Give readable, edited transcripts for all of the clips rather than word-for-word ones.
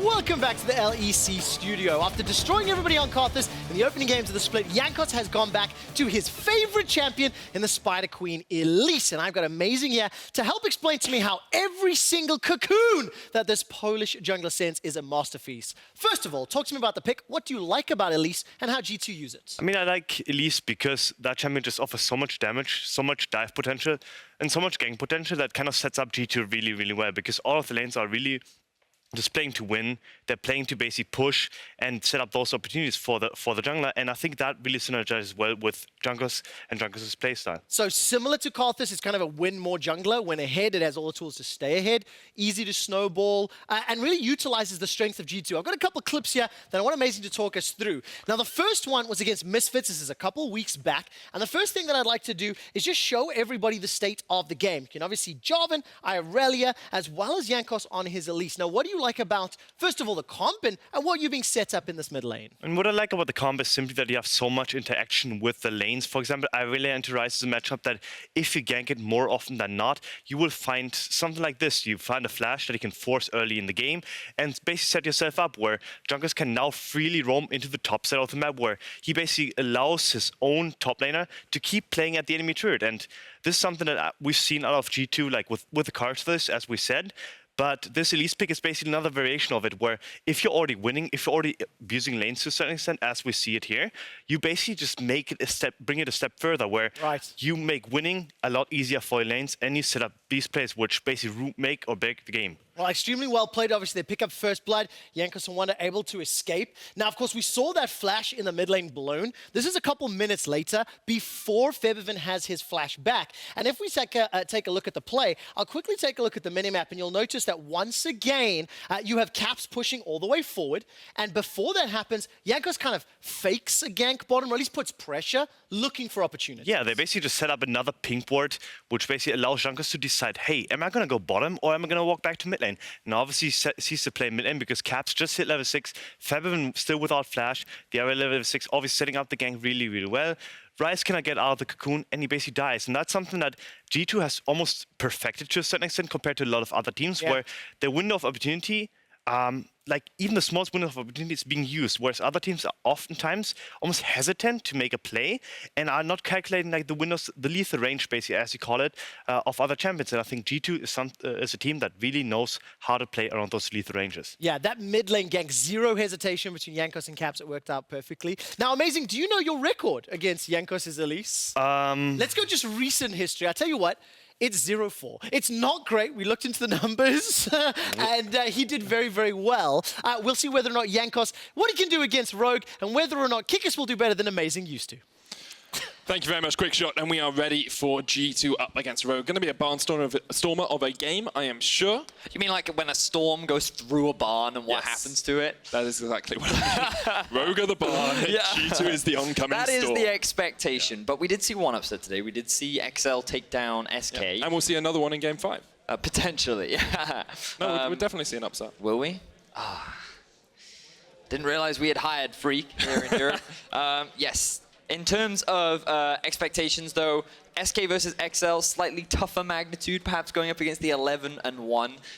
Welcome back to the LEC studio. After destroying everybody on Karthus in the opening games of the split, Jankos has gone back to his favorite champion in the Spider Queen, Elise. And I've got Amazing here to help explain to me how every single cocoon that this Polish jungler sends is a masterpiece. First of all, talk to me about the pick. What do you like about Elise and how G2 use it? I mean, I like Elise because that champion just offers so much damage, so much dive potential, and so much gank potential that kind of sets up G2 really, really well, because all of the lanes are really just playing to win. They're playing to basically push and set up those opportunities for the jungler, and I think that really synergizes well with Jankos and Jankos' playstyle. So similar to Karthus, it's kind of a win more jungler. When ahead, it has all the tools to stay ahead, easy to snowball, and really utilizes the strength of G2. I've got a couple of clips here that I want Amazing to talk us through. Now, the first one was against Misfits. This is a couple weeks back, and the first thing that I'd like to do is just show everybody the state of the game. You can obviously see Jarvan, Irelia, as well as Jankos on his Elise. Now, what do you like about, first of all, the comp and what you're being set up in this mid lane? And what I like about the comp is simply that you have so much interaction with the lanes. For example, Irelia into Ryze is a matchup that if you gank it more often than not, you will find something like this. You find a flash that you can force early in the game and basically set yourself up where Jankos can now freely roam into the top side of the map, where he basically allows his own top laner to keep playing at the enemy turret. And this is something that we've seen out of G2, like with the Karthus, as we said. But this Elise pick is basically another variation of it, where if you're already winning, if you're already abusing lanes to a certain extent, as we see it here, you basically just make it a step, bring it a step further, where you make winning a lot easier for your lanes, and you set up these plays which basically make or break the game. Well, extremely well played. Obviously, they pick up first blood. Jankos and Wunder able to escape. Now, of course, we saw that flash in the mid lane blown. This is a couple minutes later, before Febiven has his flash back. And if we take a look at the play, I'll quickly take a look at the minimap, and you'll notice that once again, you have Caps pushing all the way forward. And before that happens, Jankos kind of fakes a gank bottom, or at least puts pressure, looking for opportunities. Yeah, they basically just set up another pink ward, which basically allows Jankos to decide, hey, am I going to go bottom, or am I going to walk back to mid lane? Now, obviously, cease to play mid lane because Caps just hit level 6. Febiven still without flash. The area level 6, obviously setting up the gank really, really well. Ryze cannot get out of the cocoon, and he basically dies. And that's something that G2 has almost perfected to a certain extent compared to a lot of other teams, where their window of opportunity, like even the smallest window of opportunity is being used, whereas other teams are oftentimes almost hesitant to make a play and are not calculating like the windows, the lethal range, basically, as you call it, of other champions. And I think G2 is a team that really knows how to play around those lethal ranges. Yeah, that mid lane gank, zero hesitation between Jankos and Caps. It worked out perfectly. Now, Amazing, do you know your record against Jankos' Elise? Let's go just recent history. I tell you what. It's 0-4. It's not great. We looked into the numbers, and he did very, very well. We'll see whether or not Jankos, what he can do against Rogue, and whether or not Kikis will do better than Amazing used to. Thank you very much, Quickshot, and we are ready for G2 up against Rogue. Going to be a barnstormer of a game, I am sure. You mean like when a storm goes through a barn and what happens to it? That is exactly what I mean. Rogue are the barn, G2 is the oncoming storm. That is the expectation, but we did see one upset today. We did see XL take down SK. Yeah. And we'll see another one in Game 5. Potentially. No, we'll definitely see an upset. Will we? Didn't realize we had hired Freak here in Europe. Yes. In terms of expectations, though, SK versus XL, slightly tougher magnitude, perhaps going up against the 11-1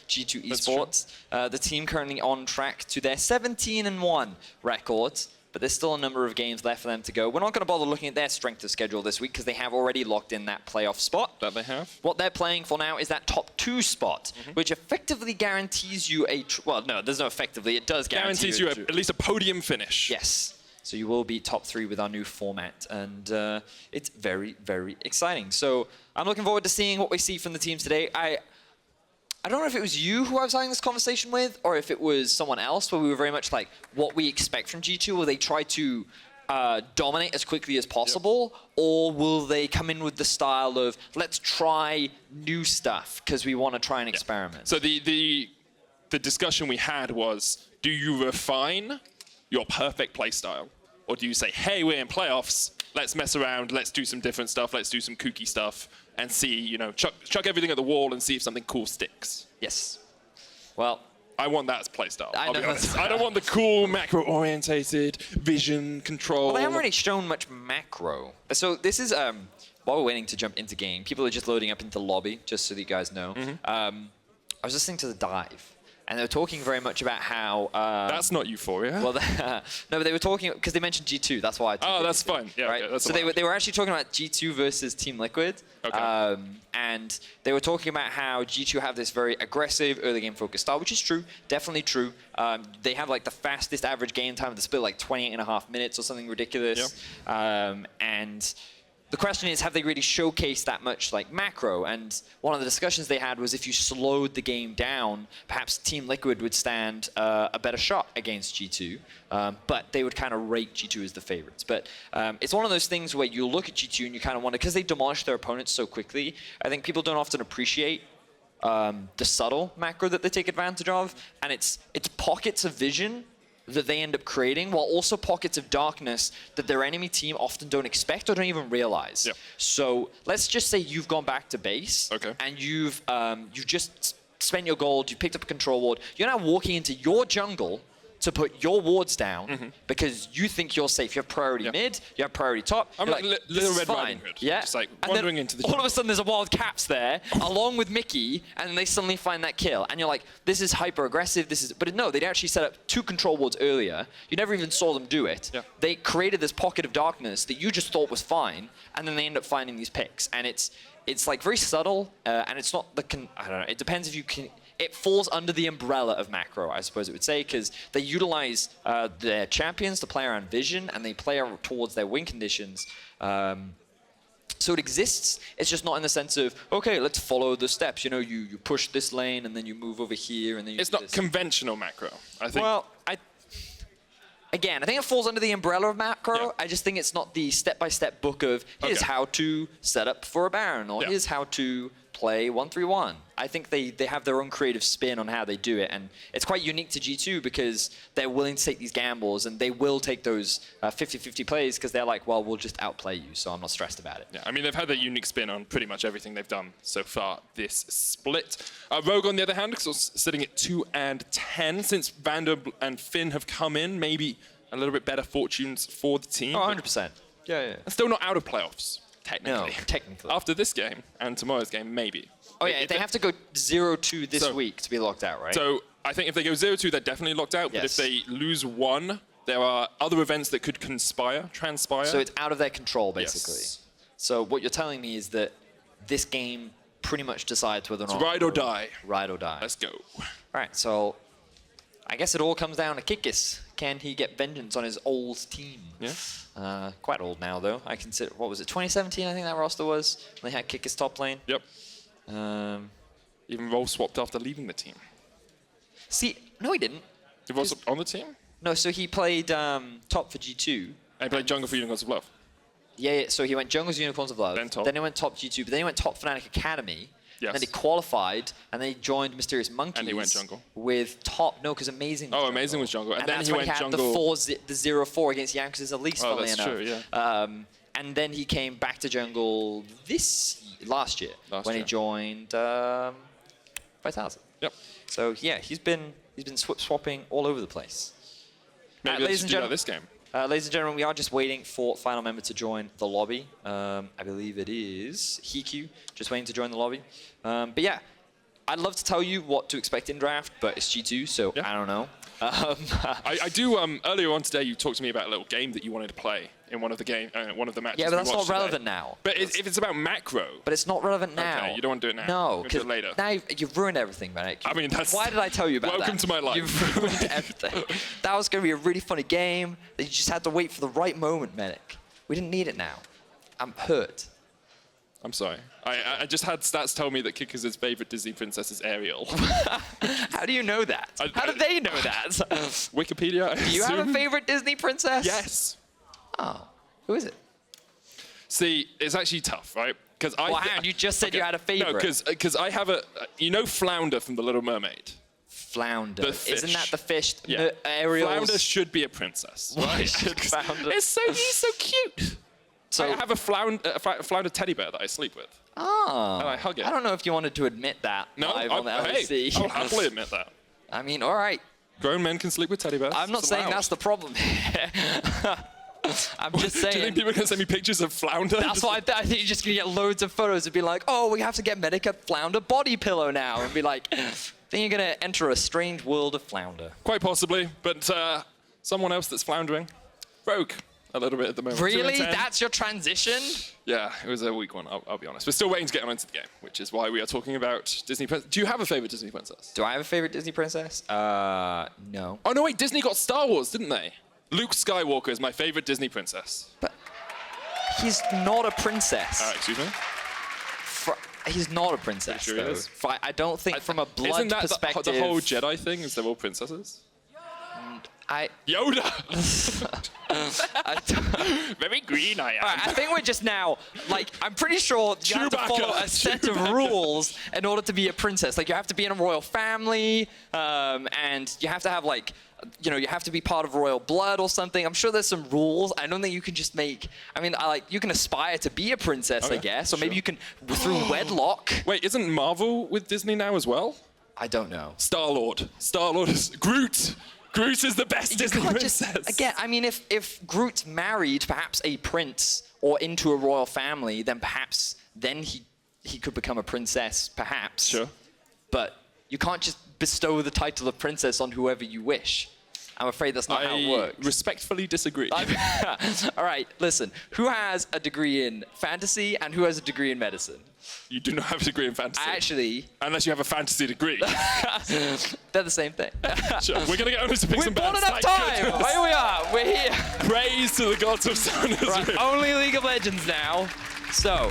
G2 Esports. The team currently on track to their 17-1 records, but there's still a number of games left for them to go. We're not going to bother looking at their strength of schedule this week because they have already locked in that playoff spot. That they have. What they're playing for now is that top 2 spot, which effectively guarantees you a... well, no, there's no effectively. It does guarantees you at least a podium finish. Yes. So you will be top 3 with our new format, and it's very, very exciting. So I'm looking forward to seeing what we see from the teams today. I don't know if it was you who I was having this conversation with, or if it was someone else, where we were very much like, what we expect from G2. Will they try to dominate as quickly as possible, or will they come in with the style of, let's try new stuff, because we want to try and experiment? So the discussion we had was, do you refine your perfect playstyle? Or do you say, hey, we're in playoffs, let's mess around, let's do some different stuff, let's do some kooky stuff, and see, you know, chuck everything at the wall and see if something cool sticks? Yes. Well, I want that as playstyle, I'll be honest. I don't want the cool, macro-orientated, vision, control. Well, they haven't really shown much macro. So this is, while we're waiting to jump into game, people are just loading up into lobby, just so that you guys know. I was listening to the dive. and they were talking very much about how... That's not Euphoria. Well, no, but they were talking, because they mentioned G2, that's why I took Oh, it that's into it, fine. Yeah, right? okay, that's so they were actually talking about G2 versus Team Liquid. Okay. And they were talking about how G2 have this very aggressive early game focused style, which is true, definitely true. They have like the fastest average game time of the split, like 28.5 minutes or something ridiculous. Yep. And the question is, have they really showcased that much like macro? And one of the discussions they had was if you slowed the game down, perhaps Team Liquid would stand a better shot against G2, but they would kind of rate G2 as the favorites. But it's one of those things where you look at G2 and you kind of wonder, because they demolish their opponents so quickly, I think people don't often appreciate the subtle macro that they take advantage of, and it's pockets of vision that they end up creating, while also pockets of darkness that their enemy team often don't expect or don't even realize. Yep. So let's just say you've gone back to base, and you've just spent your gold, you've picked up a control ward, you're now walking into your jungle to put your wards down because you think you're safe. You have priority mid, you have priority top. I'm like Little Red Riding Hood. Yeah. Just like And wandering then into the all of jungle. a sudden there's a wild caps there along with Mikyx, and they suddenly find that kill. And you're like, this is hyper aggressive, but no, they'd actually set up 2 control wards earlier. You never even saw them do it. Yeah. They created this pocket of darkness that you just thought was fine, and then they end up finding these picks. And it's like very subtle, and it's not I don't know, it depends if you can. It falls under the umbrella of macro, I suppose it would say, because they utilize their champions to play around vision, and they play towards their win conditions. So it exists. It's just not in the sense of, okay, let's follow the steps. You know, you push this lane, and then you move over here, and then you It's do not this. conventional macro, I think. Well, Again, I think it falls under the umbrella of macro. Yeah. I just think it's not the step-by-step book of here's how to set up for a Baron, or here's how to play 1-3-1. I think they have their own creative spin on how they do it, and it's quite unique to G2 because they're willing to take these gambles, and they will take those 50-50 plays because they're like, well, we'll just outplay you, so I'm not stressed about it. Yeah, I mean, they've had their unique spin on pretty much everything they've done so far this split. Rogue, on the other hand, is sitting at 2-10. Since VandeR and Finn have come in, maybe a little bit better fortunes for the team. Oh, 100%. Yeah. And still not out of playoffs, technically. No, technically. After this game and tomorrow's game, maybe. Oh, yeah, they have to go 0-2 this So- week to be locked out, right? So I think if they go 0-2, they're definitely locked out. But if they lose 1, there are other events that could transpire. So it's out of their control, basically. Yes. So what you're telling me is that this game pretty much decides whether or not... ride or die. Ride or die. Let's go. All right, so I guess it all comes down to Kikis. Can he get vengeance on his old team? Yeah. Quite old now, though. I consider, what was it, 2017, I think that roster was? They had Kikis top lane. Yep. Um, Even role swapped after leaving the team. see, no, he didn't. He was on the team? No, so he played top for G2. And he played jungle for Unicorns of Love. Yeah, so he went Jungle's Unicorns of Love. Then top. Then he went top G2, but then he went top Fnatic Academy. Yes. Then he qualified, and then he joined Mysterious Monkeys. And he went jungle. With top, no, because Amazing was Oh, jungle. Amazing was jungle. And then that's he when went he had jungle. The 0-4 against Jankos' Elise, Oh, funnily that's enough. true, yeah. And then he came back to jungle last year when he joined 5000. Yep. So yeah, he's been swapping all over the place. Maybe let's do that this game. Ladies and gentlemen, we are just waiting for final member to join the lobby. I believe it is HeaQ, just waiting to join the lobby. But yeah, I'd love to tell you what to expect in draft, but it's G2, so I don't know. I do. Earlier on today, you talked to me about a little game that you wanted to play in one of the matches. Yeah, but that's we not watched relevant today. now. But if it's about macro, But it's not relevant now. Okay, you don't want to do it now. No, We'll do because it later. now you've ruined everything, Manic. I mean, that's... Why did I tell you about that? Welcome to my life. You've ruined everything. That was going to be a really funny game. That you just had to wait for the right moment, Manic. We didn't need it now. I'm hurt. I'm sorry. I just had stats tell me that Kikis' favorite Disney princess is Ariel. How do you know that? How do they know that? Wikipedia. Do you have a favorite Disney princess? Yes. Oh, who is it? See, it's actually tough, right? Because Well, hang on, you just said you had a favorite. No, because I have a... You know Flounder from The Little Mermaid? Flounder. The fish. Isn't that the fish? Yeah. Ariel's... Flounder should be a princess. Why should Flounder? He's so cute. So, I have a flounder teddy bear that I sleep with. oh, And I hug it. I don't know if you wanted to admit that No, live on the hey, LEC. I'll happily admit that. I mean, all right. Grown men can sleep with teddy bears. I'm not It's saying allowed. that's the problem. I'm just Do you think saying. people are going to send me pictures of Flounder? That's why I think you're just going to get loads of photos and be like, oh, we have to get Medic a Flounder body pillow now. And be like, then you're going to enter a strange world of flounder. Quite possibly, but someone else that's floundering. Rogue, a little bit at the moment. Really? 2-10. That's your transition? Yeah, it was a weak one, I'll be honest. We're still waiting to get on into the game, which is why we are talking about Disney Princess. Do you have a favorite Disney princess? Do I have a favorite Disney princess? No. Oh, no, wait, Disney got Star Wars, didn't they? Luke Skywalker is my favorite Disney princess. But he's not a princess. Excuse me? He's not a princess, Pretty sure he though. is. I don't think from a blood Isn't that perspective... the whole Jedi thing? Is they're all princesses? Yoda! Very green I am. All right, I think we're just now, like, I'm pretty sure you have to follow a set of rules in order to be a princess. Like, you have to be in a royal family, and you have to have, like, you know, you have to be part of royal blood or something. I'm sure there's some rules. I don't think you can just make, I mean, you can aspire to be a princess, I guess, or maybe you can, through wedlock. Wait, isn't Marvel with Disney now as well? I don't know. Star-Lord. Star-Lord is Groot. Groot is the best Disney princess. Again, I mean, if Groot married perhaps a prince or into a royal family, then perhaps then he could become a princess, perhaps. Sure. But you can't just bestow the title of princess on whoever you wish. I'm afraid that's not how it works. I respectfully disagree. All right, listen. Who has a degree in fantasy and who has a degree in medicine? You do not have a degree in fantasy. Actually... Unless you have a fantasy degree. They're the same thing. Sure. We're going to get Owners to pick some We've bands. bought enough time. Here we are. We're here. Praise to the gods of Sona's Right, Room. only League of Legends now. So,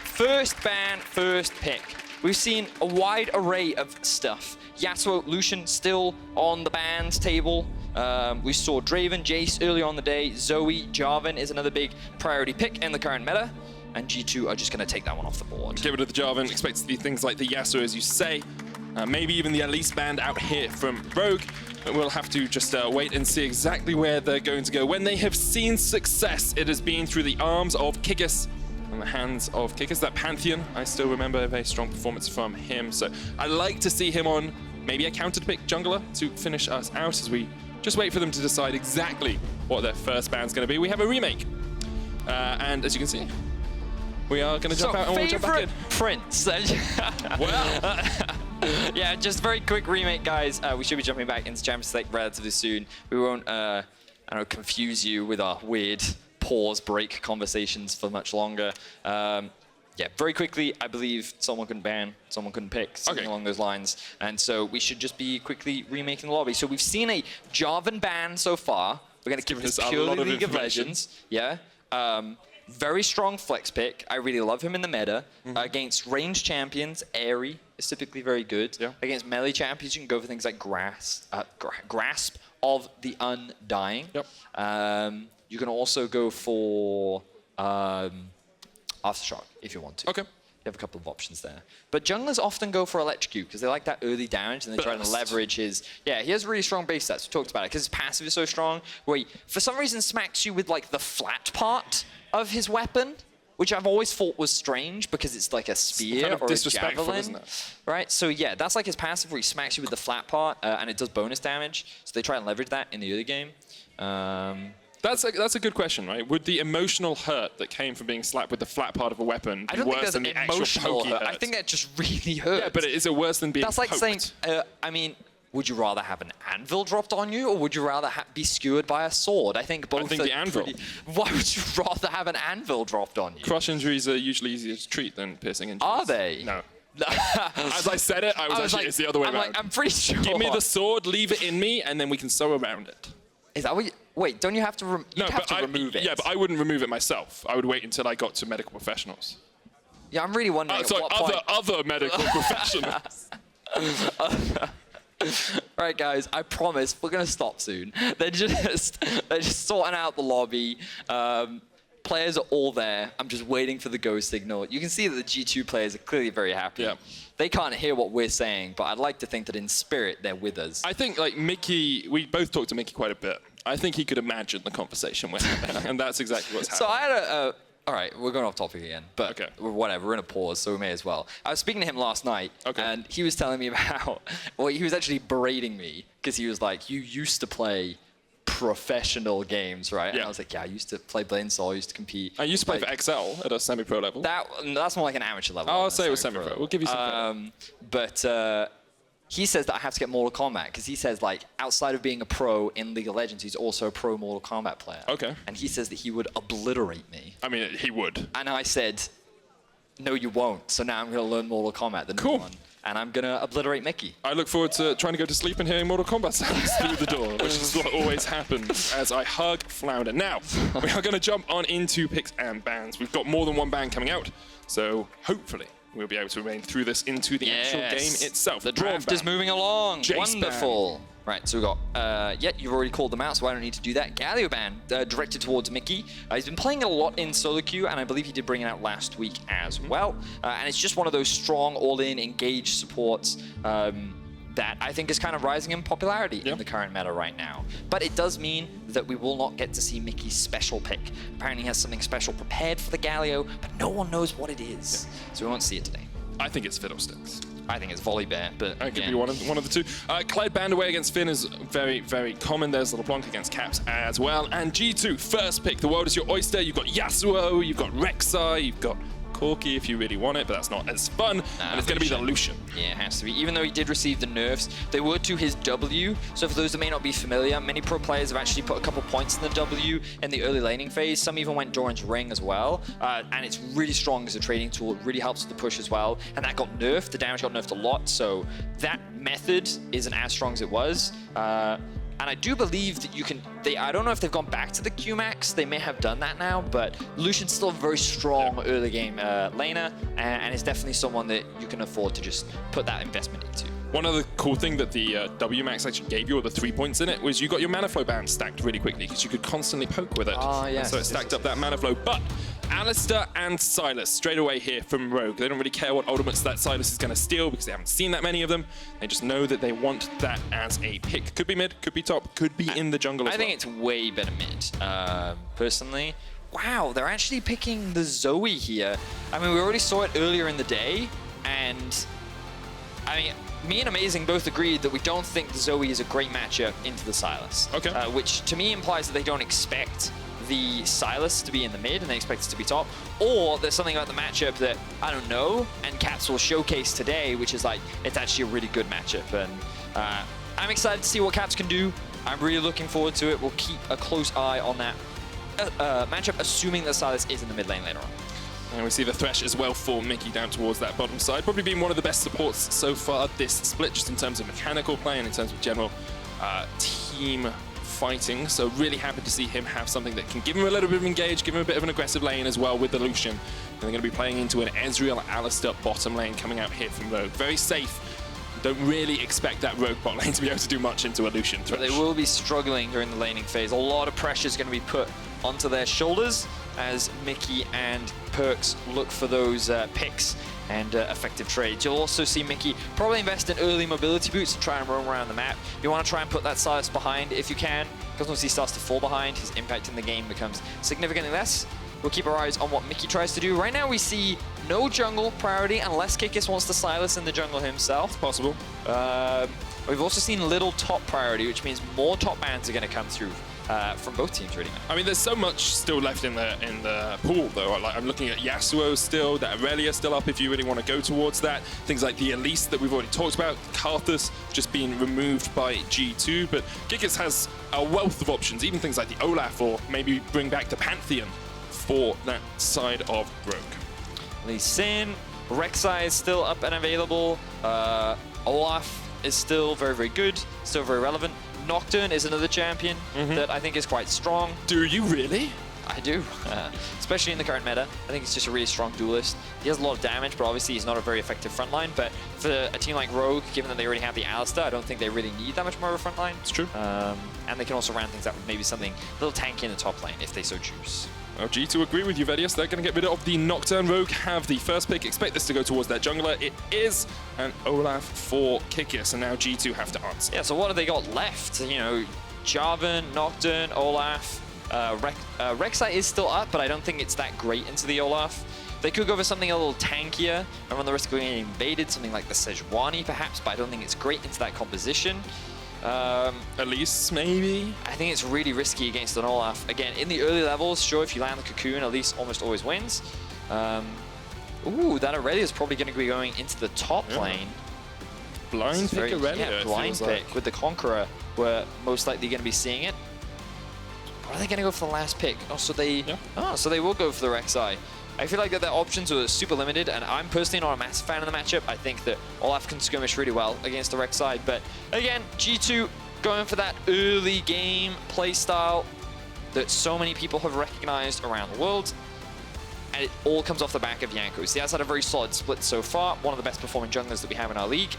first ban, first pick. We've seen a wide array of stuff. Yasuo, Lucian still on the bans table. We saw Draven, Jace earlier on the day. Zoe, Jarvan is another big priority pick in the current meta. And G2 are just going to take that one off the board. Get rid of the Jarvan. Expect to see things like the Yasuo, as you say. Maybe even the Elise band out here from Rogue. But we'll have to just wait and see exactly where they're going to go. When they have seen success, it has been through the arms of Kikis. In the hands of Kikis, that Pantheon. I still remember a very strong performance from him. So I'd like to see him on maybe a counter pick jungler to finish us out as we just wait for them to decide exactly what their first band's going to be. We have a remake. And as you can see, we are going to jump out and we'll jump back in. Prince. Well, yeah, just very quick remake, guys. We should be jumping back into Champions League relatively soon. We won't, I don't know, confuse you with our weird pause break conversations for much longer. Yeah, very quickly, I believe someone couldn't ban, someone couldn't pick, something along those lines. And so we should just be quickly remaking the lobby. So we've seen a Jarvan ban so far. We're going to keep this purely League of Legends. Yeah. Very strong flex pick. I really love him in the meta. Against ranged champions, Airy is typically very good. Yeah. Against melee champions, you can go for things like Grasp of the Undying. Yep. You can also go for Aftershock if you want to. okay. You have a couple of options there. But junglers often go for Electrocute because they like that early damage and they try to leverage his... Yeah, he has really strong base stats. We talked about it because his passive is so strong where he, for some reason, smacks you with like the flat part of his weapon, which I've always thought was strange because it's like a spear kind of or a disrespectful, javelin. isn't it? Right? So yeah, that's like his passive where he smacks you with the flat part and it does bonus damage. So they try and leverage that in the early game. That's a good question, right? Would the emotional hurt that came from being slapped with the flat part of a weapon be worse than the actual pokey hurt? I think that just really hurts. Yeah, but is it worse than being That's like poked? saying, I mean, would you rather have an anvil dropped on you or would you rather be skewered by a sword? I think both the anvil. Why would you rather have an anvil dropped on you? Crush injuries are usually easier to treat than piercing injuries. Are they? No. As I said it, I was actually, like, it's the other way around. I'm pretty sure. Give me the sword, leave it in me, and then we can sew around it. Is that what you... Wait, don't you have to, remove it? Yeah, but I wouldn't remove it myself. I would wait until I got to medical professionals. Yeah, I'm really wondering at what point... other medical professionals. All right, guys, I promise we're going to stop soon. They're just sorting out the lobby. Players are all there. I'm just waiting for the go signal. You can see that the G2 players are clearly very happy. Yeah. They can't hear what we're saying, but I'd like to think that in spirit, they're with us. I think, like, Mickey, we both talked to Mickey quite a bit. I think he could imagine the conversation we're having, and that's exactly what's happening. So I had all right, we're going off topic again, but whatever, we're in a pause, so we may as well. I was speaking to him last night, and he was telling me about, well, he was actually berating me, because he was like, you used to play professional games, right? Yeah. And I was like, yeah, I used to play Blade and Soul, I used to compete. I used to play for XL at a semi-pro level. That's more like an amateur level. I'll say it was semi-pro. We'll give you some credit. But he says that I have to get Mortal Kombat because he says, like, outside of being a pro in League of Legends, he's also a pro Mortal Kombat player. Okay. And he says that he would obliterate me. I mean, he would. And I said, no, you won't. So now I'm going to learn Mortal Kombat, the Cool. new one. And I'm going to obliterate Mikyx. I look forward to trying to go to sleep and hearing Mortal Kombat sounds through the door, which is what always happens as I hug Flounder. Now, we are going to jump on into picks and bans. We've got more than one ban coming out, so hopefully we'll be able to remain through this into the actual game itself. The draft is moving along. Jace Wonderful. Right, so we've got, you've already called them out, so I don't need to do that. Galio ban, directed towards Mikyx. He's been playing a lot in solo queue, and I believe he did bring it out last week as well. And it's just one of those strong, all-in, engaged supports that I think is kind of rising in popularity in the current meta right now. But it does mean that we will not get to see Mikyx's special pick. Apparently he has something special prepared for the Galio, but no one knows what it is. So we won't see it today. I think it's Fiddlesticks. I think it's Volibear, but It could be one of the two. Clyde banned away against Finn is very, very common. There's LeBlanc against Caps as well. And G2, first pick. The world is your oyster. You've got Yasuo, you've got Rek'Sai, you've got Corki if you really want it, but that's not as fun. And it's going to be the Lucian. Yeah, it has to be. Even though he did receive the nerfs, they were to his W. So for those that may not be familiar, many pro players have actually put a couple points in the W in the early laning phase. Some even went Doran's Ring as well. And it's really strong as a trading tool. It really helps with the push as well. And that got nerfed. The damage got nerfed a lot. So that method isn't as strong as it was. And I do believe that you can, I don't know if they've gone back to the Qmax, they may have done that now, but Lucian's still a very strong early game laner, and is definitely someone that you can afford to just put that investment into. One other cool thing that the WMAX actually gave you, or the 3 points in it, was you got your mana flow band stacked really quickly because you could constantly poke with it. Oh, yes. So it stacked up that mana flow. But Alistar and Sylas straight away here from Rogue. They don't really care what ultimates that Sylas is going to steal because they haven't seen that many of them. They just know that they want that as a pick. Could be mid, could be top, could be in the jungle as well. I think it's way better mid, personally. Wow, they're actually picking the Zoe here. I mean, we already saw it earlier in the day, and I mean, me and Amazing both agreed that we don't think the Zoe is a great matchup into the Sylas. Okay. Which to me implies that they don't expect the Sylas to be in the mid and they expect it to be top. Or there's something about the matchup that I don't know, and Caps will showcase today, which is like, it's actually a really good matchup. And I'm excited to see what Caps can do. I'm really looking forward to it. We'll keep a close eye on that matchup, assuming that Sylas is in the mid lane later on. And we see the Thresh as well for Mikyx down towards that bottom side. Probably been one of the best supports so far this split, just in terms of mechanical play and in terms of general team fighting. So really happy to see him have something that can give him a little bit of engage, give him a bit of an aggressive lane as well with the Lucian. And they're going to be playing into an Ezreal Alistar bottom lane coming out here from Rogue. Very safe. Don't really expect that Rogue bot lane to be able to do much into a Lucian Thresh. But they will be struggling during the laning phase. A lot of pressure is going to be put onto their shoulders as Mikyx and Perkz look for those picks and effective trades. You'll also see Mikyx probably invest in early mobility boots to try and roam around the map. You want to try and put that Sylas behind if you can, because once he starts to fall behind, his impact in the game becomes significantly less. We'll keep our eyes on what Mikyx tries to do. Right now we see no jungle priority unless Kikis wants to Sylas in the jungle himself. Possible. We've also seen little top priority, which means more top bans are going to come through from both teams, really. I mean, there's so much still left in the pool, though. Like, I'm looking at Yasuo still, that Irelia still up if you really want to go towards that. Things like the Elise that we've already talked about, Karthus just being removed by G2, but Kikis has a wealth of options, even things like the Olaf, or maybe bring back the Pantheon for that side of Rogue. Elise in, Rek'Sai is still up and available. Olaf is still very, very good, still very relevant. Nocturne is another champion that I think is quite strong. Do you really? I do, especially in the current meta. I think he's just a really strong duelist. He has a lot of damage, but obviously he's not a very effective frontline. But for a team like Rogue, given that they already have the Alistar, I don't think they really need that much more of a frontline. It's true. And they can also round things out with maybe something a little tanky in the top lane if they so choose. Well, G2 agree with you, Vedius. They're going to get rid of the Nocturne. Rogue have the first pick. Expect this to go towards that jungler. It is an Olaf for Kikis, and now G2 have to answer. Yeah, so what have they got left? You know, Jarvan, Nocturne, Olaf. Rek'Sai is still up, but I don't think it's that great into the Olaf. They could go for something a little tankier and run the risk of getting invaded, something like the Sejuani perhaps, but I don't think it's great into that composition. Elise, maybe? I think it's really risky against an Olaf. Again, in the early levels, sure, if you land the Cocoon, Elise almost always wins. Ooh, that Irelia is probably going to be going into the top lane. blind pick Irelia. Yeah, blind pick with the Conqueror. We're most likely going to be seeing it. Or are they going to go for the last pick? Oh, so they so they will go for the Rek'Sai. I feel like that their options are super limited, and I'm personally not a massive fan of the matchup. I think that Olaf can skirmish really well against the Rek'Sai, but again, G2 going for that early game playstyle that so many people have recognized around the world, and it all comes off the back of Jankos. He has had a very solid split so far, one of the best performing junglers that we have in our league,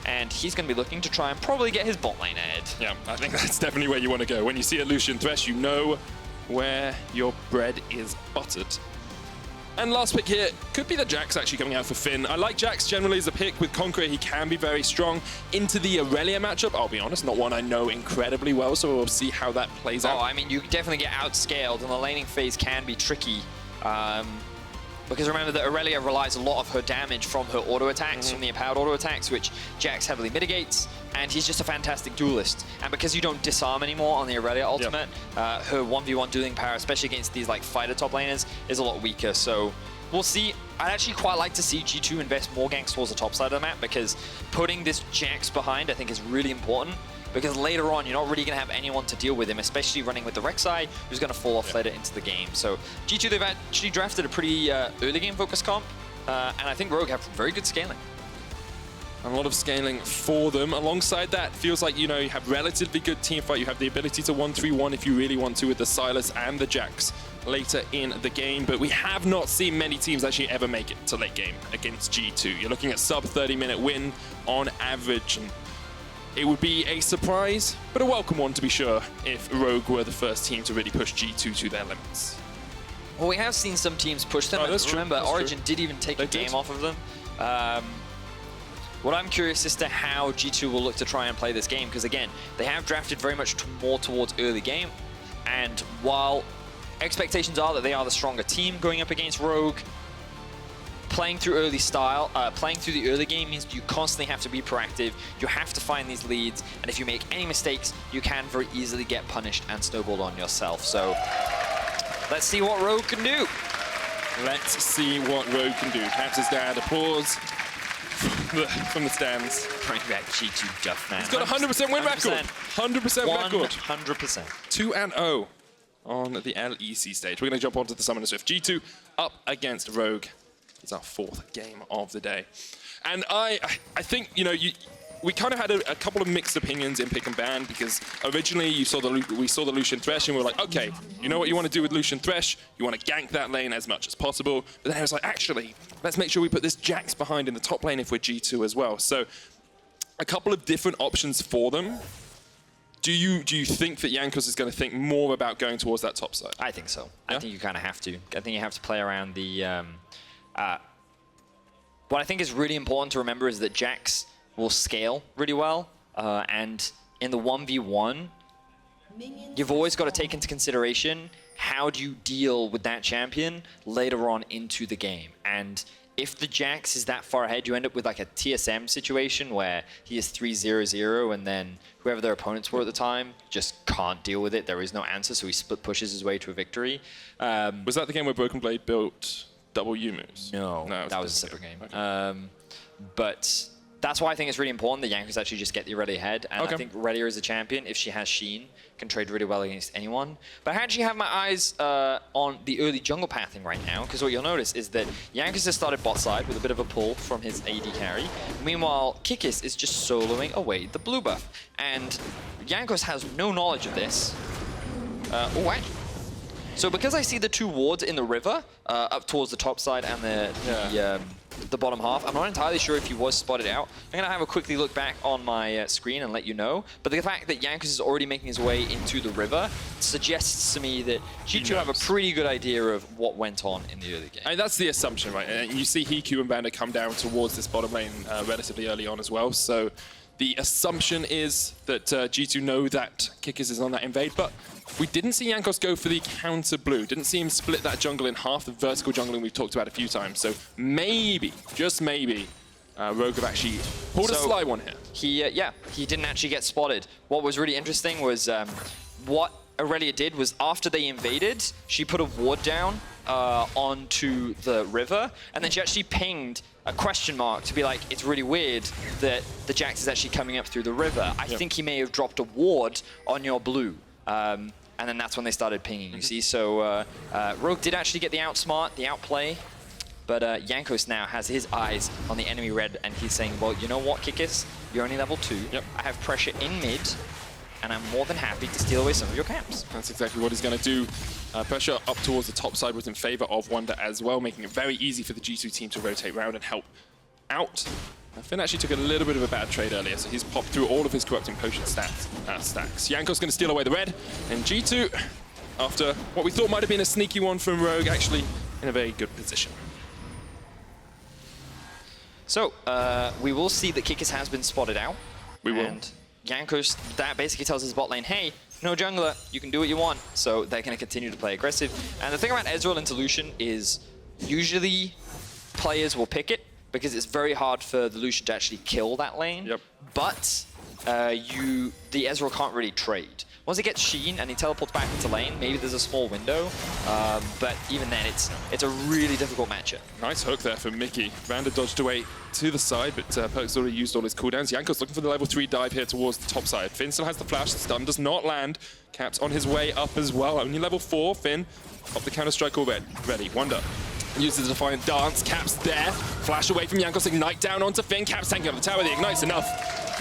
and he's going to be looking to try and probably get his bot lane ahead. Yeah, I think that's definitely where you want to go. When you see a Lucian Thresh, you know where your bread is buttered. And last pick here could be the Jax actually coming out for Finn. I like Jax generally as a pick. With Conqueror, he can be very strong. Into the Irelia matchup, I'll be honest, not one I know incredibly well, so we'll see how that plays out. Oh, I mean, you definitely get outscaled, and the laning phase can be tricky. Because remember that Irelia relies a lot of her damage from her auto attacks, from the empowered auto attacks, which Jax heavily mitigates, and he's just a fantastic duelist. And because you don't disarm anymore on the Irelia ultimate, her 1v1 dueling power, especially against these like fighter top laners, is a lot weaker. So we'll see. I'd actually quite like to see G2 invest more ganks towards the top side of the map, because putting this Jax behind I think is really important. Because later on, you're not really going to have anyone to deal with him, especially running with the Rek'Sai, who's going to fall off later into the game. So G2, they've actually drafted a pretty early game focus comp, and I think Rogue have very good scaling. A lot of scaling for them. Alongside that, feels like, you know, you have relatively good team fight. You have the ability to 1-3-1 if you really want to with the Sylas and the Jax later in the game. But we have not seen many teams actually ever make it to late game against G2. You're looking at sub 30-minute win on average. And it would be a surprise, but a welcome one to be sure, if Rogue were the first team to really push G2 to their limits. Well, we have seen some teams push them. That's Remember, true. Origin did even take a game off of them. What I'm curious as to how G2 will look to try and play this game, because again, they have drafted very much more towards early game, and while expectations are that they are the stronger team going up against Rogue, playing through the early game means you constantly have to be proactive, you have to find these leads, and if you make any mistakes, you can very easily get punished and snowballed on yourself. So let's see what Rogue can do. Let's see what Rogue can do. Captain's dad, applause from the stands. Bring back G2 Duff, man. He's got a 100% win record. 100% record. 100%. 2-0 on the LEC stage. We're going to jump onto the Summoner Swift. G2 up against Rogue. It's our fourth game of the day. And I think, you know, we kind of had a couple of mixed opinions in pick and ban, because originally we saw the Lucian Thresh and we were like, okay, you know what you want to do with Lucian Thresh? You want to gank that lane as much as possible. But then I was like, actually, let's make sure we put this Jax behind in the top lane if we're G2 as well. So a couple of different options for them. Do you think that Jankos is going to think more about going towards that top side? I think so. Yeah? I think you kind of have to. I think you have to play around the... what I think is really important to remember is that Jax will scale really well, and in the 1v1, you've always got to take into consideration how do you deal with that champion later on into the game. And if the Jax is that far ahead, you end up with like a TSM situation where he is 3-0-0, and then whoever their opponents were at the time just can't deal with it. There is no answer, so he split pushes his way to a victory. Was that the game where Broken Blade built double U moves? No, that was a separate game. Okay. But that's why I think it's really important that Jankos actually just get the Irelia ahead. And I think Irelia is a champion, if she has Sheen, can trade really well against anyone. But I actually have my eyes on the early jungle pathing right now, because what you'll notice is that Jankos has started bot side with a bit of a pull from his AD carry. Meanwhile, Kikis is just soloing away the blue buff. And Jankos has no knowledge of this. So because I see the two wards in the river, up towards the top side and the bottom half, I'm not entirely sure if he was spotted out. I'm going to have a quickly look back on my screen and let you know. But the fact that Jankos is already making his way into the river suggests to me that G2 have a pretty good idea of what went on in the early game. And that's the assumption, right? And you see HeaQ and VandeR come down towards this bottom lane relatively early on as well. So the assumption is that G2 know that Kikis is on that invade, but we didn't see Jankos go for the counter blue. Didn't see him split that jungle in half, the vertical jungling we've talked about a few times. So maybe, just maybe, Rogue have actually pulled a sly one here. He didn't actually get spotted. What was really interesting was what Irelia did was after they invaded, she put a ward down onto the river, and then she actually pinged a question mark to be like, it's really weird that the Jax is actually coming up through the river. I think he may have dropped a ward on your blue. And then that's when they started pinging, you see. So Rogue did actually get the outsmart, the outplay, but Jankos now has his eyes on the enemy red, and he's saying, well, you know what, Kikis? You're only level 2. I have pressure in mid, and I'm more than happy to steal away some of your camps. That's exactly what he's going to do. Pressure up towards the top side was in favor of Wunder as well, making it very easy for the G2 team to rotate around and help out. Finn actually took a little bit of a bad trade earlier, so he's popped through all of his corrupting potion stacks. Jankos going to steal away the red, and G2, after what we thought might have been a sneaky one from Rogue, actually in a very good position. So, we will see that Kikis has been spotted out. We will. And Jankos, that basically tells his bot lane, hey, no jungler, you can do what you want. So they're going to continue to play aggressive. And the thing about Ezreal into Lucian is usually players will pick it because it's very hard for the Lucian to actually kill that lane. But the Ezreal can't really trade. Once it gets Sheen and he teleports back into lane, maybe there's a small window. But even then, it's a really difficult matchup. Nice hook there from Mikyx. VandeR dodged away to the side, but Perkz already used all his cooldowns. Jankos looking for the level 3 dive here towards the top side. Finn still has the flash. The stun does not land. Caps on his way up as well. Only level 4. Finn up the counter-strike already. Ready. Wunder uses the Defiant Dance. Caps there. Flash away from Jankos. Ignite down onto Finn. Caps tanking up the tower. The Ignite's enough.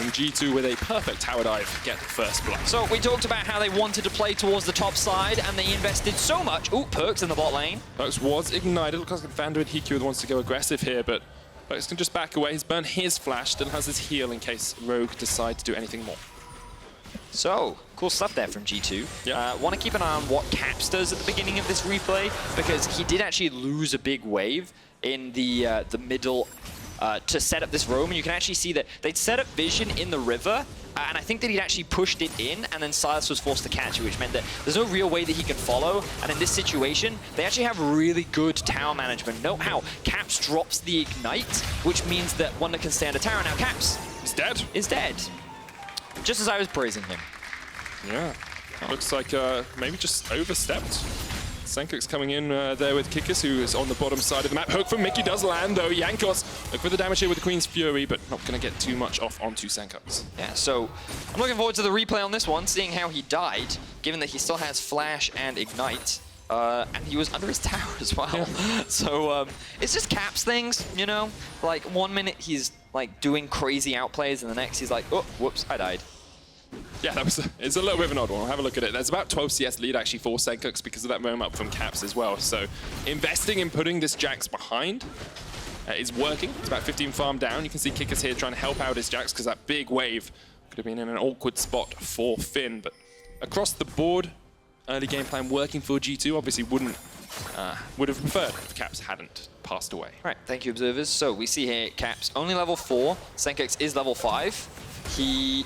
And G2 with a perfect tower dive get the first blood. So we talked about how they wanted to play towards the top side, and they invested so much. Ooh, Perkz in the bot lane. Perkz was ignited. Looks like VandeR and HeaQ are the ones to go aggressive here, but Perkz can just back away. He's burned his flash, still has his heal in case Rogue decide to do anything more. So, cool stuff there from G2. Want to keep an eye on what Caps does at the beginning of this replay, because he did actually lose a big wave in the middle to set up this roam, and you can actually see that they'd set up vision in the river, and I think that he'd actually pushed it in, and then Sylas was forced to catch it, which meant that there's no real way that he can follow, and in this situation, they actually have really good tower management. Note how Caps drops the Ignite, which means that Wunder can stay under tower. Now Caps is dead. Just as I was praising him. Yeah, looks like maybe just overstepped. Sencux coming in there with Kikis, who is on the bottom side of the map. Hook from Mikyx does land, though. Jankos look for the damage here with the Queen's Fury, but not going to get too much off onto Sencux. Yeah, so I'm looking forward to the replay on this one, seeing how he died, given that he still has Flash and Ignite. And he was under his tower as well. So it's just Caps things, you know? Like, 1 minute he's like doing crazy outplays, and the next he's like, oh, whoops, I died. Yeah, it's a little bit of an odd one. I'll have a look at it. There's about 12 CS lead actually for Sencux because of that roam up from Caps as well. So investing in putting this Jax behind is working. It's about 15 farm down. You can see Kikis here trying to help out his Jax because that big wave could have been in an awkward spot for Finn. But across the board, early game plan working for G2. Obviously would have preferred if Caps hadn't passed away. Right, thank you, observers. So we see here Caps only level 4. Sencux is level 5. He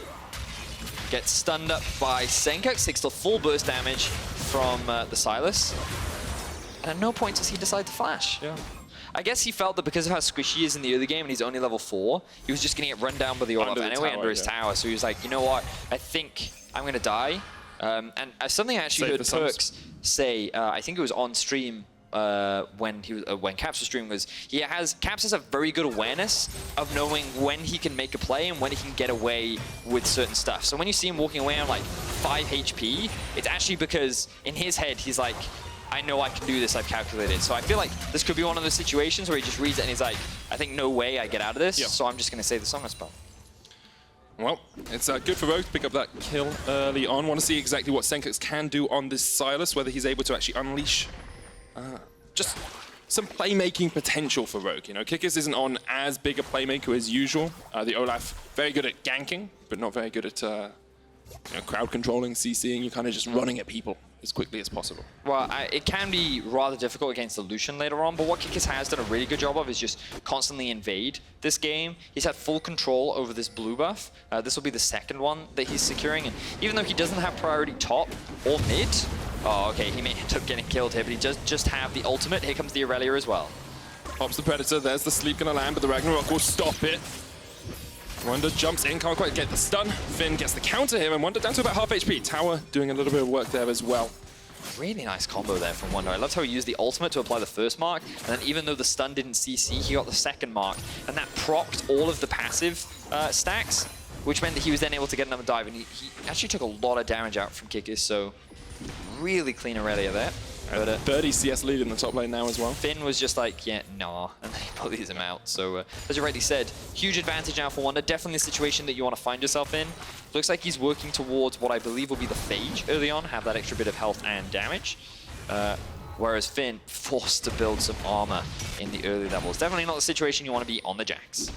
gets stunned up by Sencux, takes the full burst damage from the Sylas. And at no point does he decide to flash. Yeah. I guess he felt that because of how squishy he is in the early game and he's only level 4, he was just going to get run down by the Olaf anyway under his tower. So he was like, you know what, I think I'm going to die. And something I actually heard Perkz say, I think it was on stream, when Caps was streaming, was Caps has a very good awareness of knowing when he can make a play and when he can get away with certain stuff. So when you see him walking away on like 5 HP, it's actually because in his head he's like, I know I can do this, I've calculated. So I feel like this could be one of those situations where he just reads it and he's like, I think no way I get out of this, so I'm just going to say the song as well. Well, it's good for Rogue to pick up that kill early on. Want to see exactly what Sencux can do on this Sylas, whether he's able to actually unleash just some playmaking potential for Rogue. You know, Kikis isn't on as big a playmaker as usual. The Olaf, very good at ganking, but not very good at crowd controlling, CCing. You're kind of just running at people as quickly as possible. Well, it can be rather difficult against the Lucian later on, but what Kikis has done a really good job of is just constantly invade this game. He's had full control over this blue buff. This will be the second one that he's securing, and even though he doesn't have priority top or mid, oh, okay, he may end up getting killed here, but he does just have the ultimate. Here comes the Irelia as well. Pops the Predator, there's the sleep gonna land, but the Ragnarok will stop it. Wunder jumps in, can't quite get the stun. Finn gets the counter here, and Wunder down to about half HP. Tower doing a little bit of work there as well. Really nice combo there from Wunder. I loved how he used the ultimate to apply the first mark, and then even though the stun didn't CC, he got the second mark, and that procced all of the passive stacks, which meant that he was then able to get another dive, and he actually took a lot of damage out from Kikis, so really clean Irelia there. But, 30 CS lead in the top lane now as well. Finn was just like, yeah, nah, and then he bullies him out. So, as you rightly said, huge advantage now for Wunder. Definitely a situation that you want to find yourself in. Looks like he's working towards what I believe will be the Phage early on, have that extra bit of health and damage. Whereas Finn forced to build some armor in the early levels. Definitely not the situation you want to be on the Jax.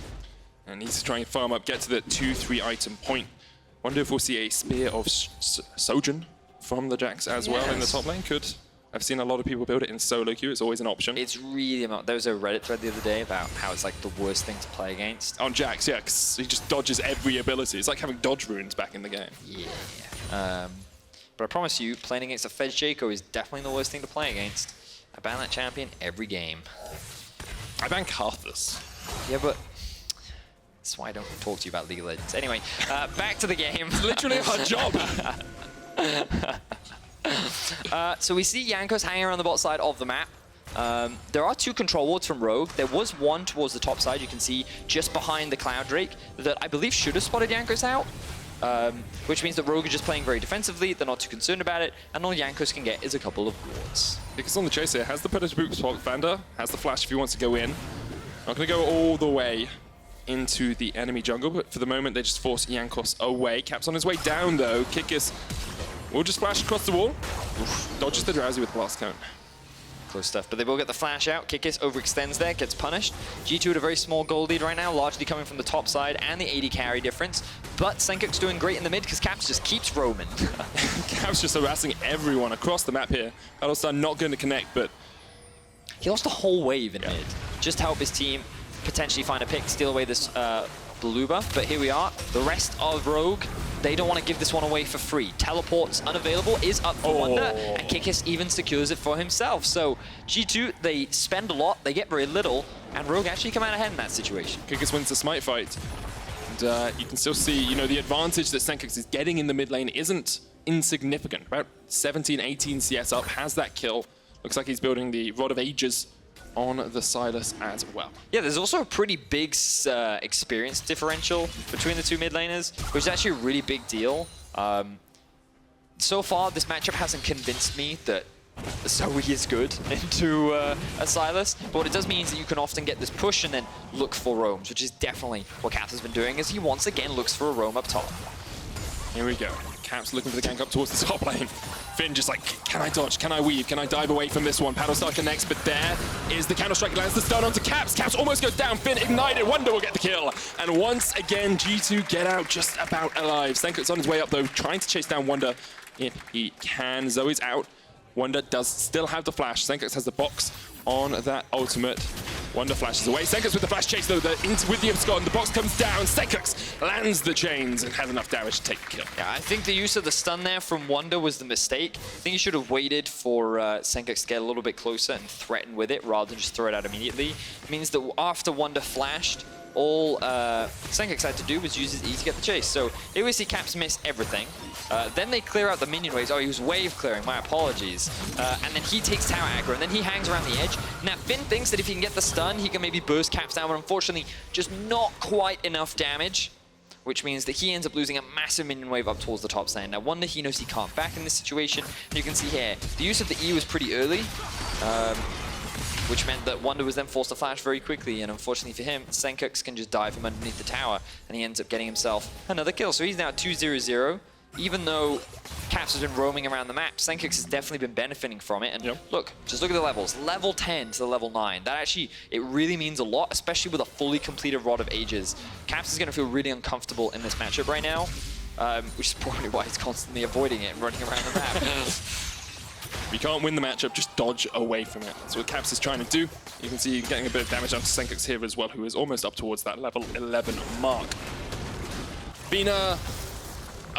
And needs to try and farm up, get to the 2-3 item point. Wonder if we'll see a Spear of Sojourn from the Jax as well in the top lane. I've seen a lot of people build it in solo queue. It's always an option. It's really... There was a Reddit thread the other day about how it's like the worst thing to play against. On Jax, yeah, because he just dodges every ability. It's like having dodge runes back in the game. Yeah. But I promise you, playing against a Fed Jankos is definitely the worst thing to play against. I ban that champion every game. I ban Karthus. Yeah, but... That's why I don't talk to you about League of Legends. Anyway, back to the game. It's literally our job. So we see Jankos hanging around the bot side of the map. There are 2 control wards from Rogue. There was one towards the top side, you can see, just behind the Cloud Drake, that I believe should have spotted Jankos out. Which means that Rogue are just playing very defensively, they're not too concerned about it, and all Jankos can get is a couple of wards. Because on the chase here, has the Predator Boot spot, VandeR has the flash if he wants to go in. Not going to go all the way into the enemy jungle, but for the moment they just force Jankos away. Cap's on his way down though. Kikis will just flash across the wall. Oof. Dodges the Drowsy with Blast Cone. Close stuff, but they will get the flash out. Kikis overextends there, gets punished. G2 at a very small gold lead right now, largely coming from the top side and the AD carry difference. But Sencux doing great in the mid because Caps just keeps roaming. Caps just harassing everyone across the map here. Alistar not going to connect, but... He lost a whole wave in mid. Just to help his team potentially find a pick, steal away this blue buff. But here we are. The rest of Rogue, they don't want to give this one away for free. Teleport's unavailable, is up for Wunder, and Kikis even secures it for himself. So G2, they spend a lot, they get very little, and Rogue actually come out ahead in that situation. Kikis wins the smite fight. And you can still see, you know, the advantage that Sencux is getting in the mid lane isn't insignificant. About 17, 18 CS up, has that kill. Looks like he's building the Rod of Ages on the Sylas as well. Yeah, there's also a pretty big experience differential between the 2 mid laners, which is actually a really big deal. So far, this matchup hasn't convinced me that Zoe is good into a Sylas, but what it does mean is that you can often get this push and then look for roams, which is definitely what Caps has been doing, as he once again looks for a roam up top. Here we go. Caps looking for the gank up towards the top lane. Finn just like, can I dodge? Can I weave? Can I dive away from this one? Paddlestar connects, but there is the Counter-Strike, lands the stun onto Caps. Caps almost goes down. Finn ignited. Wunder will get the kill. And once again, G2 get out just about alive. Sencux on his way up though, trying to chase down Wunder if he can. Zoe's out. Wunder does still have the flash. Sencux has the box on that ultimate. Wunder flashes away. Sencux with the flash chase though, with the abscond. The box comes down. Sencux lands the chains and has enough damage to take the kill. Yeah, I think the use of the stun there from Wunder was the mistake. I think he should have waited for Sencux to get a little bit closer and threaten with it rather than just throw it out immediately. It means that after Wunder flashed, all Sencux had to do was use his E to get the chase. So here we see Caps miss everything. Then they clear out the minion waves. Oh, he was wave clearing, my apologies. And then he takes tower aggro, and then he hangs around the edge. Now Finn thinks that if he can get the stun, he can maybe burst Caps down, but unfortunately, just not quite enough damage, which means that he ends up losing a massive minion wave up towards the top side. Now Wunder, he knows he can't back in this situation. And you can see here, the use of the E was pretty early. Which meant that Wunder was then forced to flash very quickly, and unfortunately for him, Sencux can just dive him underneath the tower, and he ends up getting himself another kill. So he's now 2-0-0. Even though Caps has been roaming around the map, Sencux has definitely been benefiting from it. And look, just look at the levels. Level 10 to the level 9. That actually, it really means a lot, especially with a fully completed Rod of Ages. Caps is going to feel really uncomfortable in this matchup right now, which is probably why he's constantly avoiding it and running around the map. If you can't win the matchup, just dodge away from it. That's what Caps is trying to do. You can see getting a bit of damage onto Sencux here as well, who is almost up towards that level 11 mark. Been a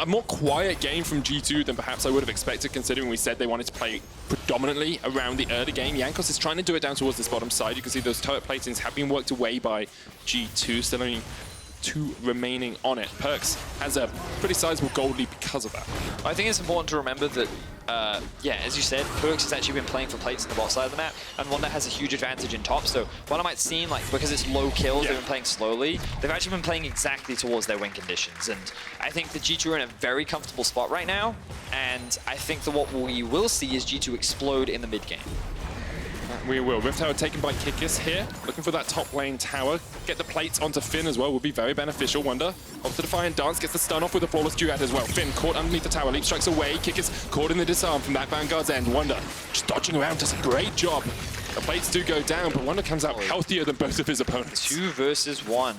more quiet game from G2 than perhaps I would have expected, considering we said they wanted to play predominantly around the early game. Jankos is trying to do it down towards this bottom side. You can see those turret platings have been worked away by G2, still only 2 remaining on it. Perkz has a pretty sizable gold lead because of that. I think it's important to remember that, yeah, as you said, Perkz has actually been playing for plates on the bot side of the map, and Wunder has a huge advantage in top. So while it might seem like because it's low kills, they've been playing slowly, they've actually been playing exactly towards their win conditions. And I think the G2 are in a very comfortable spot right now, and I think that what we will see is G2 explode in the mid game. We will. Rift Tower taken by Kikis here. Looking for that top lane tower. Get the plates onto Finn as well will be very beneficial. Wunder off to Defiant Dance, gets the stun off with a flawless duet as well. Finn caught underneath the tower, leap strikes away. Kikis caught in the disarm from that Vanguard's end. Wunder just dodging around, does a great job. The plates do go down, but Wunder comes out healthier than both of his opponents. 2 versus 1.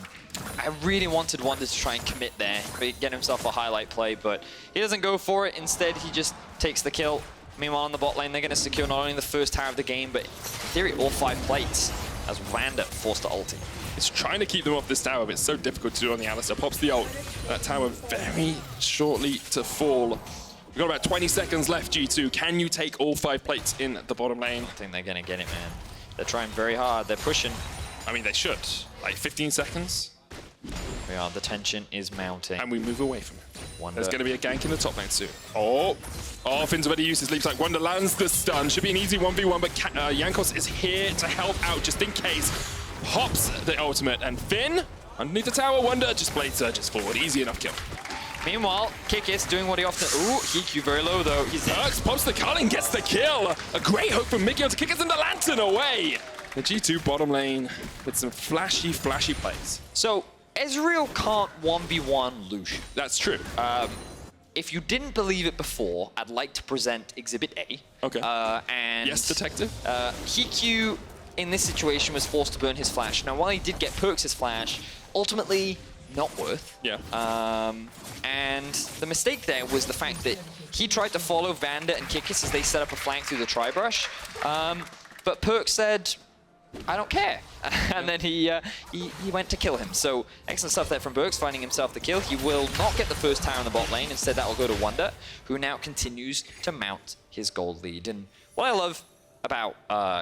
I really wanted Wunder to try and commit there, get himself a highlight play, but he doesn't go for it. Instead, he just takes the kill. Meanwhile, on the bot lane, they're going to secure not only the first tower of the game, but in theory, all 5 plates, as VandeR forced to ulti. It's trying to keep them off this tower, but it's so difficult to do on the Alistar. Pops the ult. That tower very shortly to fall. We've got about 20 seconds left, G2. Can you take all 5 plates in the bottom lane? I think they're going to get it, man. They're trying very hard. They're pushing. I mean, they should. Like 15 seconds. Yeah, the tension is mounting. And we move away from it. Wunder. There's going to be a gank in the top lane soon. Oh, Finn's already used his leap strike. Wunder lands the stun. Should be an easy 1v1, but Jankos is here to help out just in case. Pops the ultimate, and Finn, underneath the tower, Wunder just blade surges forward. Easy enough kill. Meanwhile, Kikis doing what he often... Ooh, HeaQ very low, though. He's Perkz pops the culling, gets the kill. A great hook from Mikyx to Kikis and the lantern away. The G2 bottom lane with some flashy plays. So, Ezreal can't 1v1 Lucian. That's true. If you didn't believe it before, I'd like to present Exhibit A. Okay. And Yes, detective. HeaQ in this situation was forced to burn his flash. Now, while he did get Perkz' flash, ultimately not worth. Yeah. And the mistake there was the fact that he tried to follow VandeR and Kikis as they set up a flank through the tri-brush. But Perkz said, I don't care. And then he went to kill him. So excellent stuff there from Perkz, finding himself the kill. He will not get the first tower in the bot lane. Instead, that will go to Wunder, who now continues to mount his gold lead. And what I love about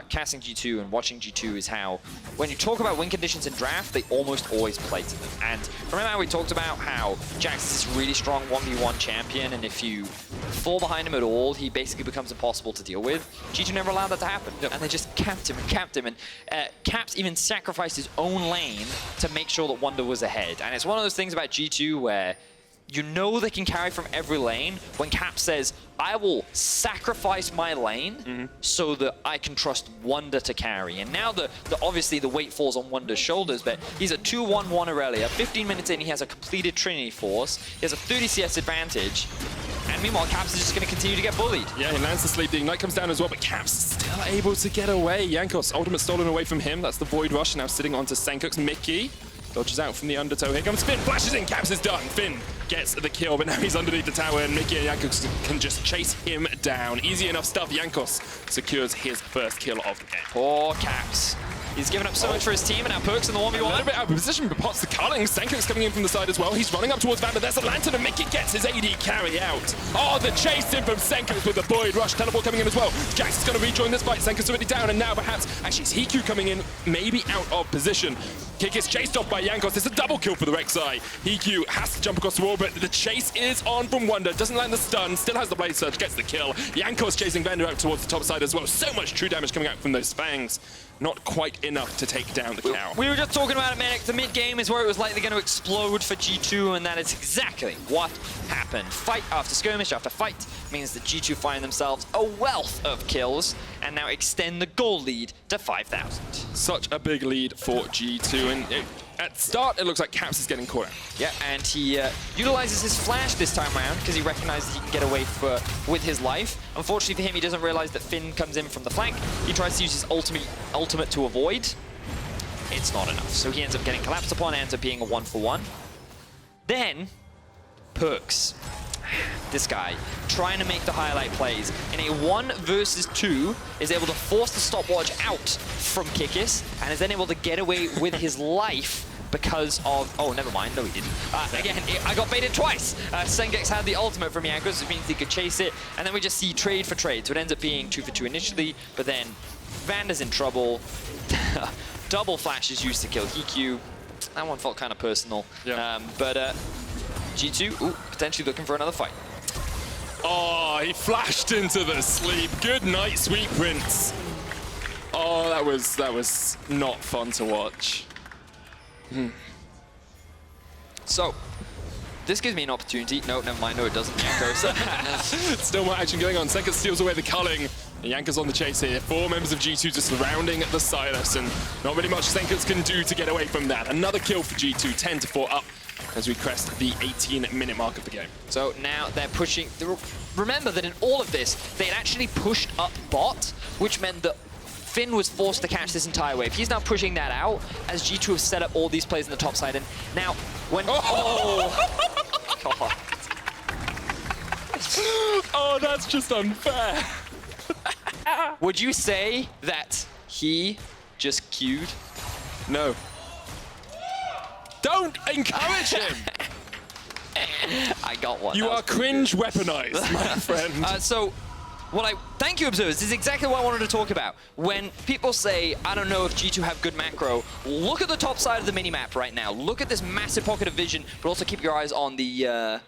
casting G2 and watching G2 is how, when you talk about win conditions in draft, they almost always play to them. And remember how we talked about how Jax is this really strong 1v1 champion, and if you fall behind him at all, he basically becomes impossible to deal with. G2 never allowed that to happen. And they just capped him, and Caps even sacrificed his own lane to make sure that Wunder was ahead. And it's one of those things about G2 where you know they can carry from every lane when Cap says, I will sacrifice my lane so that I can trust Wunder to carry. And now obviously the weight falls on Wunder's shoulders, but he's a 2-1-1 Irelia. 15 minutes in, he has a completed Trinity Force. He has a 30 CS advantage. And meanwhile, Caps is just going to continue to get bullied. Yeah, he lands the sleep. The Ignite comes down as well, but Caps still able to get away. Jankos, ultimate stolen away from him. That's the Void Rush now sitting onto Sencux. Mikyx dodges out from the undertow. Here comes Finn, flashes in, Caps is done. Finn gets the kill, but now he's underneath the tower, and Mikyx and Jankos can just chase him down. Easy enough stuff. Jankos secures his first kill of the game. Poor Caps. He's given up so much for his team, and now Perkz in the 1v1. A little bit out of position, but pots the culling. Sencux coming in from the side as well. He's running up towards VandeR. There's a lantern, and Mikyx gets his AD carry out. Oh, the chase in from Sencux with the Void Rush. Teleport coming in as well. Jax is going to rejoin this fight. Sencux already down, and now perhaps, actually, it's HeaQ coming in, maybe out of position. Kikis chased off by Jankos. It's a double kill for the Rek'Sai. HeaQ has to jump across the wall, but the chase is on from Wunder. Doesn't land the stun, still has the blade surge, gets the kill. Jankos chasing VandeR out towards the top side as well. So much true damage coming out from those fangs. Not quite enough to take down the cow. We were just talking about it, Manic. The mid-game is where it was likely going to explode for G2, and that is exactly what happened. Fight after skirmish after fight means that G2 find themselves a wealth of kills and now extend the goal lead to 5,000. Such a big lead for G2, and at start it looks like Caps is getting caught out. Yeah, and he utilizes his flash this time around because he recognizes he can get away with his life. Unfortunately for him, he doesn't realize that Finn comes in from the flank. He tries to use his ultimate to avoid. It's not enough, so he ends up getting collapsed upon, ends up being a 1-for-1. Then, Perkz. This guy, trying to make the highlight plays. In a 1 versus 2, is able to force the stopwatch out from Kikis, and is then able to get away with his life because of... Oh, never mind. No, he didn't. Again, I got baited twice. Sencux had the ultimate from Jankos, which means he could chase it, and then we just see trade for trade. So it ends up being 2 for 2 initially, but then VandeR's in trouble. Double flash is used to kill HeaQ. that one felt kind of personal. Yeah. But G2, ooh, potentially looking for another fight. Oh, he flashed into the sleep. Good night, sweet prince. Oh, that was not fun to watch. So, this gives me an opportunity. No, never mind. No, it doesn't. Jankos. Still more action going on. Sencux steals away the culling. Jankos on the chase here. 4 members of G2 just surrounding the Sylas, and not really much Sencux can do to get away from that. Another kill for G2, 10-4 up as we crest the 18-minute mark of the game. So now they're pushing. Remember that in all of this, they had actually pushed up bot, which meant that Finn was forced to catch this entire wave. He's now pushing that out as G2 have set up all these plays in the top side. And now, when... Oh! God. Oh, that's just unfair. Would you say that he just queued? No. Don't encourage him! I got one. You are cringe weaponized, my friend. So, thank you, observers. This is exactly what I wanted to talk about. When people say, I don't know if G2 have good macro, look at the top side of the minimap right now. Look at this massive pocket of vision, but also keep your eyes on the...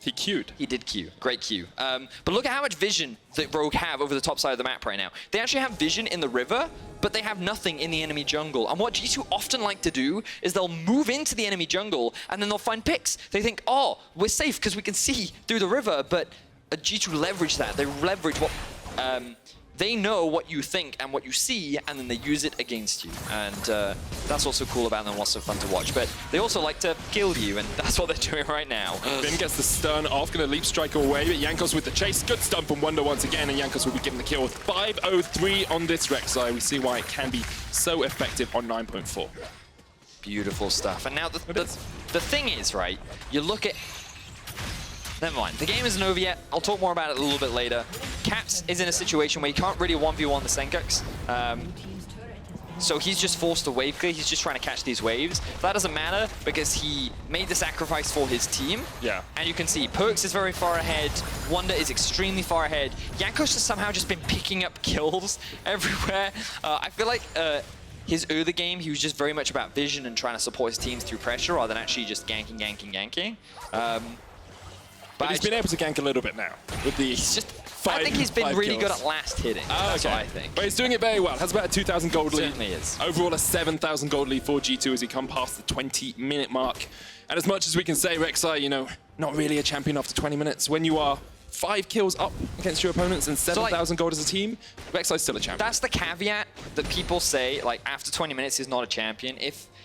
He queued. He did queue. Great queue. But look at how much vision that Rogue have over the top side of the map right now. They actually have vision in the river, but they have nothing in the enemy jungle. And what G2 often like to do is they'll move into the enemy jungle and then they'll find picks. They think, oh, we're safe because we can see through the river, but G2 leverage that. They leverage what... they know what you think and what you see, and then they use it against you. And that's what's so cool about them, what's so fun to watch. But they also like to kill you, and that's what they're doing right now. Finn gets the stun off, gonna leap strike away, but Jankos with the chase. Good stun from Wunder once again, and Jankos will be getting the kill with 5:03 on this Rek'Sai. We see why it can be so effective on 9.4. Beautiful stuff. And now the thing is, right, you look at... Never mind. The game isn't over yet. I'll talk more about it a little bit later. Caps is in a situation where he can't really 1v1 the Sencux. So he's just forced to wave clear. He's just trying to catch these waves. But that doesn't matter because he made the sacrifice for his team. Yeah. And you can see Perkz is very far ahead. Wunder is extremely far ahead. Jankos has somehow just been picking up kills everywhere. I feel like his early game, he was just very much about vision and trying to support his teams through pressure rather than actually just ganking. But he's been able to gank a little bit now with the I think he's been really kills. good at last hitting. That's what I think. But he's doing it very well. Has about a 2,000 gold lead. Certainly is. Overall, a 7,000 gold lead for G2 as he come past the 20-minute mark. And as much as we can say, Rek'Sai, you know, not really a champion after 20 minutes. When you are 5 kills up against your opponents and 7,000 gold as a team, Rek'Sai's still a champion. That's the caveat that people say, like, after 20 minutes is not a champion.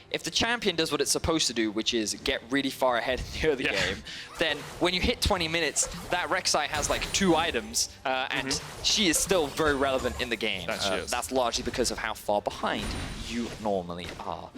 If the champion does what it's supposed to do, which is get really far ahead in the early game, then when you hit 20 minutes, that Rek'Sai has like 2 items, and she is still very relevant in the game. That's largely because of how far behind you normally are.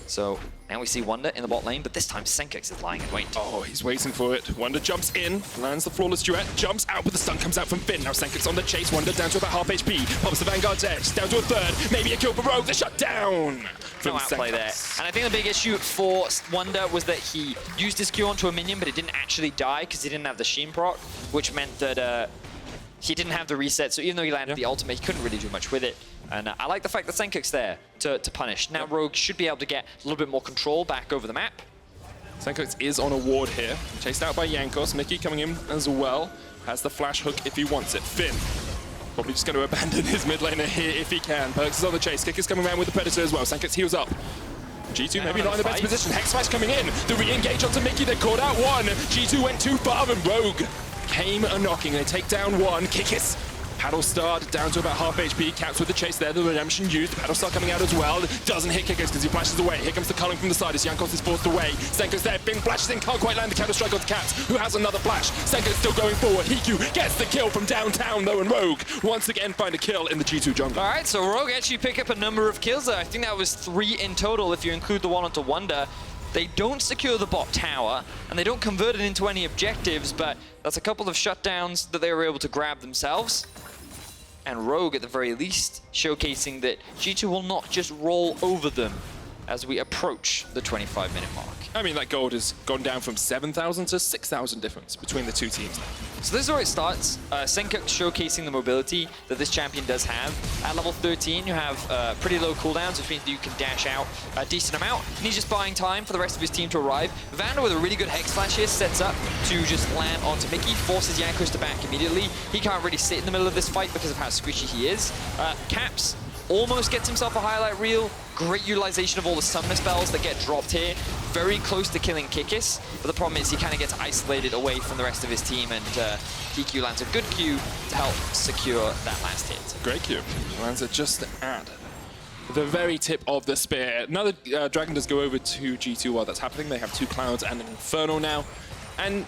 So now we see Wunder in the bot lane, but this time Sencux is lying in wait. Oh, he's waiting for it. Wunder jumps in, lands the flawless duet, jumps out, but the stun comes out from Finn. Now Sencux on the chase, Wunder down to about half HP, pops the Vanguard's edge, down to a third, maybe a kill for Rogue, the shut down! No outplay there. And I think the big issue for Wunder was that he used his Q onto a minion, but it didn't actually die because he didn't have the Sheen proc, which meant that he didn't have the reset. So even though he landed the ultimate, he couldn't really do much with it. And I like the fact that Sencux there to punish. Now Rogue should be able to get a little bit more control back over the map. Sencux is on a ward here, chased out by Jankos. Mikyx coming in as well. Has the flash hook if he wants it. Finn probably just going to abandon his mid laner here if he can. Perkz is on the chase. Kikis coming around with the Predator as well. Sencux heals up. G2 maybe not in the best position. Hex Smash coming in. The re-engage onto Mikyx. They caught out one. G2 went too far and Rogue came a-knocking. They take down one. Kikis. Paddle starred down to about half HP. Caps with the chase there. The redemption used. The Paddle Star coming out as well. Doesn't hit Kikis because he flashes away. Here comes the culling from the side as Jankos is forced away. Sencux there. Finn flashes in. Can't quite land the counter strike onto Caps, who has another flash. Sencux still going forward. HeaQ gets the kill from downtown though, and Rogue once again find a kill in the G2 jungle. All right, so Rogue actually pick up a number of kills there. I think that was 3 in total if you include the one onto Wunder. They don't secure the bot tower, and they don't convert it into any objectives, but that's a couple of shutdowns that they were able to grab themselves. And Rogue, at the very least, showcasing that G2 will not just roll over them as we approach the 25-minute mark. I mean, that gold has gone down from 7,000 to 6,000 difference between the two teams. So this is where it starts. Sencux showcasing the mobility that this champion does have. At level 13, you have pretty low cooldowns, which means you can dash out a decent amount. And he's just buying time for the rest of his team to arrive. VandeR with a really good Hex Flash here sets up to just land onto Mikyx, forces Jankos to back immediately. He can't really sit in the middle of this fight because of how squishy he is. Caps almost gets himself a highlight reel. Great utilization of all the summoner spells that get dropped here. Very close to killing Kikis, but the problem is he kind of gets isolated away from the rest of his team, and HeaQ lands a good Q to help secure that last hit. Great Q. Lands it just at the very tip of the spear. Another Dragon does go over to G2 while that's happening. They have 2 Clouds and an Inferno now, and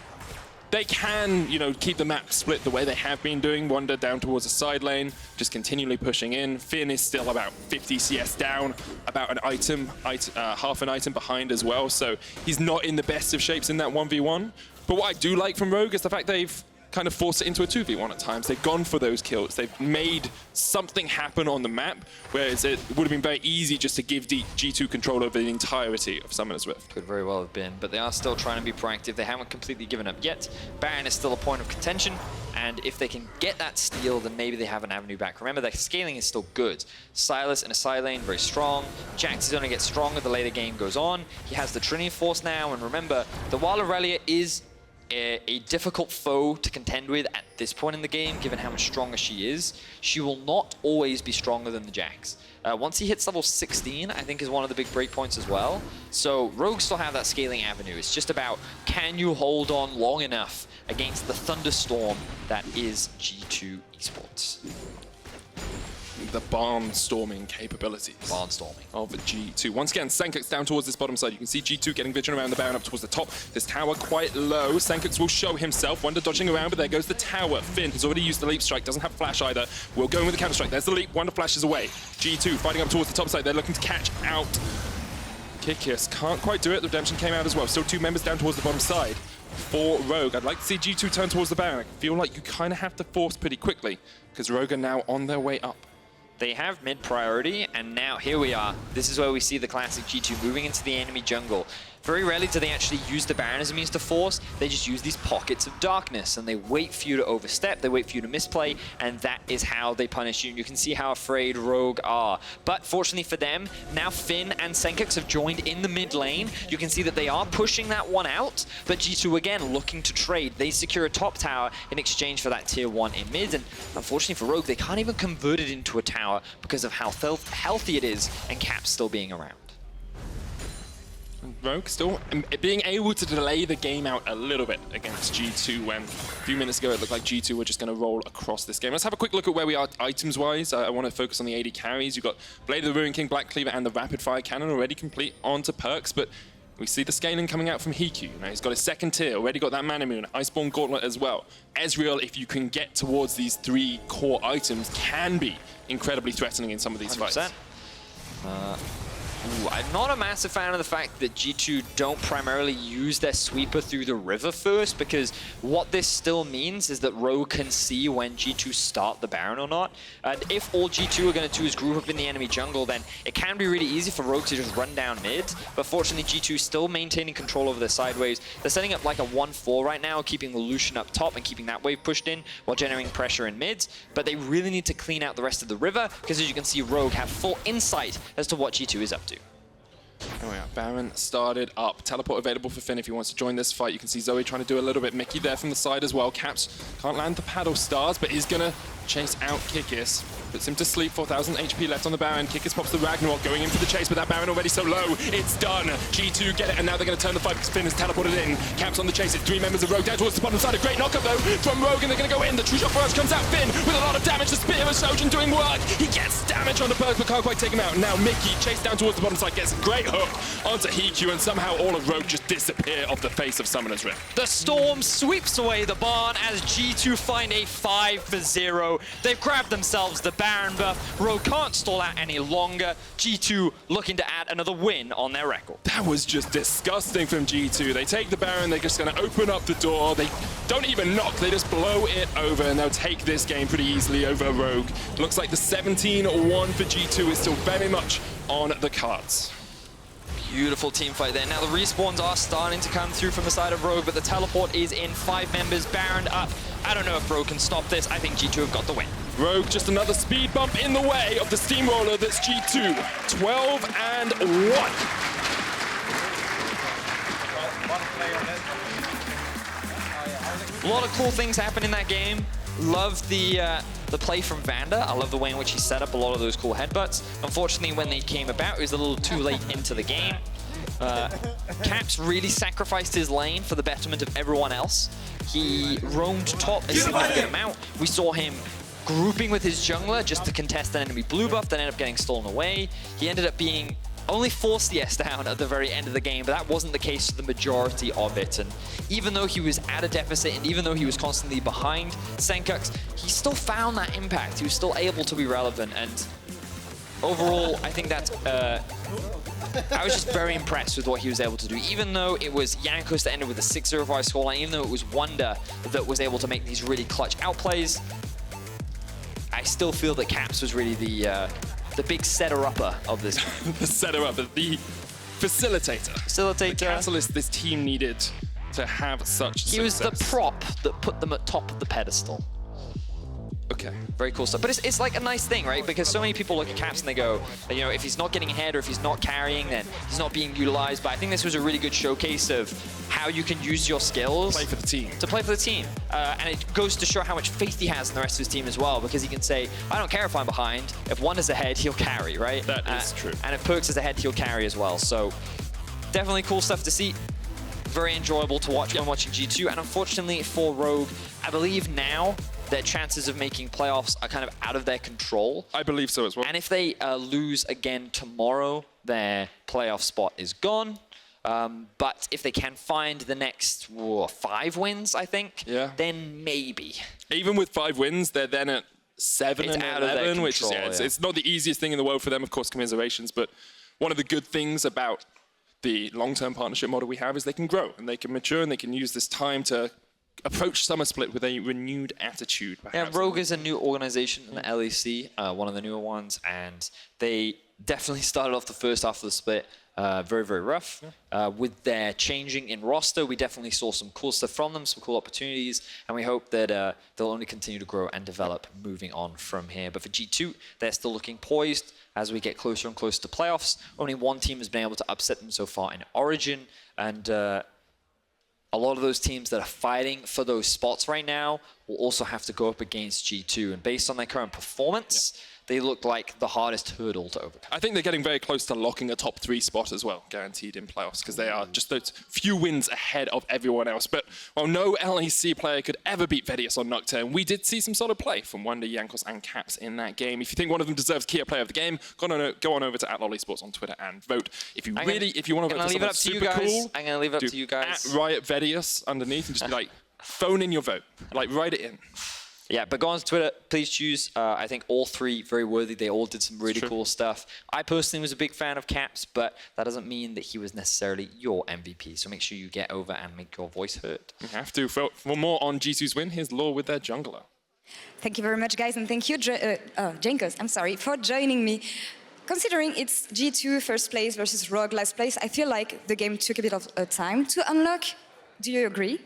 they can, you know, keep the map split the way they have been doing. Wunder down towards the side lane, just continually pushing in. Finn is still about 50 CS down, about an item, half an item behind as well. So he's not in the best of shapes in that 1v1. But what I do like from Rogue is the fact they've kind of forced it into a 2v1 at times. They've gone for those kills. They've made something happen on the map, whereas it would have been very easy just to give G2 control over the entirety of Summoner's Rift. Could very well have been, but they are still trying to be proactive. They haven't completely given up yet. Baron is still a point of contention, and if they can get that steal, then maybe they have an avenue back. Remember, their scaling is still good. Sylas in a side lane, very strong. Jax is going to get stronger the later game goes on. He has the Trinity Force now, and remember, the while Irelia is a difficult foe to contend with at this point in the game, given how much stronger she is, she will not always be stronger than the Jax. Once he hits level 16, I think is one of the big breakpoints as well. So Rogue still have that scaling avenue. It's just about, can you hold on long enough against the thunderstorm that is G2 Esports? The barnstorming capabilities Barnstorming of G2. Once again, Sencux down towards this bottom side. You can see G2 getting vision around the Baron up towards the top. This tower quite low. Sencux will show himself. Wunder dodging around, but there goes the tower. Finn has already used the leap strike, doesn't have flash either. Will go in with the counter strike. There's the leap. Wunder flashes away. G2 fighting up towards the top side. They're looking to catch out Kikis. Can't quite do it. The redemption came out as well. Still 2 members down towards the bottom side for Rogue. I'd like to see G2 turn towards the Baron. I feel like you kind of have to force pretty quickly because Rogue are now on their way up. They have mid priority, and now here we are. This is where we see the classic G2 moving into the enemy jungle. Very rarely do they actually use the Baron as a means to force. They just use these pockets of darkness, and they wait for you to overstep, they wait for you to misplay, and that is how they punish you. And you can see how afraid Rogue are. But fortunately for them, now Finn and Sencux have joined in the mid lane. You can see that they are pushing that one out, but G2 again looking to trade. They secure a top tower in exchange for that tier 1 in mid, and unfortunately for Rogue, they can't even convert it into a tower because of how healthy it is, and Cap still being around. Rogue still being able to delay the game out a little bit against G2 when a few minutes ago it looked like G2 were just going to roll across this game. Let's have a quick look at where we are items-wise. I want to focus on the AD carries. You've got Blade of the Ruin King, Black Cleaver, and the Rapid Fire Cannon already complete onto Perkz, but we see the scaling coming out from HeaQ. Now he's got his second tier, already got that Mana Moon, Iceborne Gauntlet as well. Ezreal, if you can get towards these 3 core items, can be incredibly threatening in some of these 100%. fights. I'm not a massive fan of the fact that G2 don't primarily use their sweeper through the river first, because what this still means is that Rogue can see when G2 start the Baron or not. And if all G2 are going to do is group up in the enemy jungle, then it can be really easy for Rogue to just run down mid. But fortunately, G2 still maintaining control over their sideways. They're setting up like a 1-4 right now, keeping the Lucian up top and keeping that wave pushed in while generating pressure in mids. But they really need to clean out the rest of the river, because as you can see, Rogue have full insight as to what G2 is up to. Oh yeah, Baron started up. Teleport available for Finn if he wants to join this fight. You can see Zoe trying to do a little bit. Mickey there from the side as well. Caps can't land the paddle stars, but he's gonna chase out Kikis. Puts him to sleep, 4,000 HP left on the Baron. Kikis pops the Ragnarok, going in for the chase, but that Baron already so low. It's done. G2 get it, and now they're going to turn the fight because Finn has teleported in. Caps on the chase. It's 3 members of Rogue down towards the bottom side. A great knockup, though, from Rogue, and they're going to go in. The true shot for us comes out. Finn with a lot of damage. The Spear of Sojourn doing work. He gets damage on the Perkz, but can't quite take him out. Now Mickey chased down towards the bottom side, gets a great hook onto HeaQ, and somehow all of Rogue just disappear off the face of Summoner's Rift. The Storm sweeps away the barn as G2 find a 5-0. They've grabbed themselves the Baron buff. Rogue can't stall out any longer. G2 looking to add another win on their record. That was just disgusting from G2. They take the Baron, they're just going to open up the door. They don't even knock, they just blow it over, and they'll take this game pretty easily over Rogue. Looks like the 17-1 for G2 is still very much on the cards. Beautiful team fight there. Now the respawns are starting to come through from the side of Rogue, but the teleport is in. 5 members, Baron up. I don't know if Rogue can stop this. I think G2 have got the win. Rogue, just another speed bump in the way of the steamroller that's G2. 12-1. A lot of cool things happen in that game. Love the play from VandeR. I love the way in which he set up a lot of those cool headbutts. Unfortunately, when they came about, it was a little too late into the game. Caps really sacrificed his lane for the betterment of everyone else. He roamed top a significant amount. We saw him grouping with his jungler just to contest an enemy blue buff that ended up getting stolen away. He ended up being only 4 CS down at the very end of the game, but that wasn't the case for the majority of it. And even though he was at a deficit, and even though he was constantly behind Sencux, he still found that impact. He was still able to be relevant. And overall, I think that's... I was just very impressed with what he was able to do. Even though it was Jankos that ended with a 6-0 scoreline, even though it was Wunder that was able to make these really clutch outplays, I still feel that Caps was really the big setter-upper of this. The setter-upper, the facilitator. The catalyst this team needed to have such He was the prop that put them at top of the pedestal. Okay. Very cool stuff. But it's like a nice thing, right? Because so many people look at Caps and they go, you know, if he's not getting ahead or if he's not carrying, then he's not being utilized. But I think this was a really good showcase of how you can use your skills Play for the team. To play for the team. And it goes to show how much faith he has in the rest of his team as well, because he can say, I don't care if I'm behind. If one is ahead, he'll carry, right? That is true. And if Perkz is ahead, he'll carry as well. So definitely cool stuff to see. Very enjoyable to watch when watching G2. And unfortunately for Rogue, I believe now their chances of making playoffs are kind of out of their control. I believe so as well. And if they lose again tomorrow, their playoff spot is gone. But if they can find the next 5 wins, I think, then maybe. Even with 5 wins, they're then at 7 It's and out of their 11, which is, control, it's not the easiest thing in the world for them, of course, commiserations, but one of the good things about the long-term partnership model we have is they can grow and they can mature and they can use this time to approach Summer Split with a renewed attitude, perhaps. Yeah, Rogue is a new organization in the LEC, one of the newer ones, and they definitely started off the first half of the split very, very rough. With their changing in roster, we definitely saw some cool stuff from them, some cool opportunities, and we hope that they'll only continue to grow and develop moving on from here. But for G2, they're still looking poised as we get closer and closer to playoffs. Only one team has been able to upset them so far in Origin, and a lot of those teams that are fighting for those spots right now will also have to go up against G2. And based on their current performance, they look like the hardest hurdle to overcome. I think they're getting very close to locking a top 3 spot as well, guaranteed in playoffs, because they are just those few wins ahead of everyone else. But while no LEC player could ever beat Vedius on Nocturne, we did see some solid play from Wunder, Jankos, and Caps in that game. If you think one of them deserves Kia Player of the Game, go on over to @LollySports on Twitter and vote. If you want to vote for someone super cool, I'm going to leave it up to you guys. @RiotVedius underneath and just be like, phone in your vote. Like, write it in. Yeah, but go on to Twitter, please choose. I think all 3 very worthy. They all did some really cool stuff. I personally was a big fan of Caps, but that doesn't mean that he was necessarily your MVP. So make sure you get over and make your voice heard. You have to. For more on G2's win, here's Laure with their jungler. Thank you very much, guys, and thank you, Jankos, for joining me. Considering it's G2 first place versus Rogue last place, I feel like the game took a bit of time to unlock. Do you agree?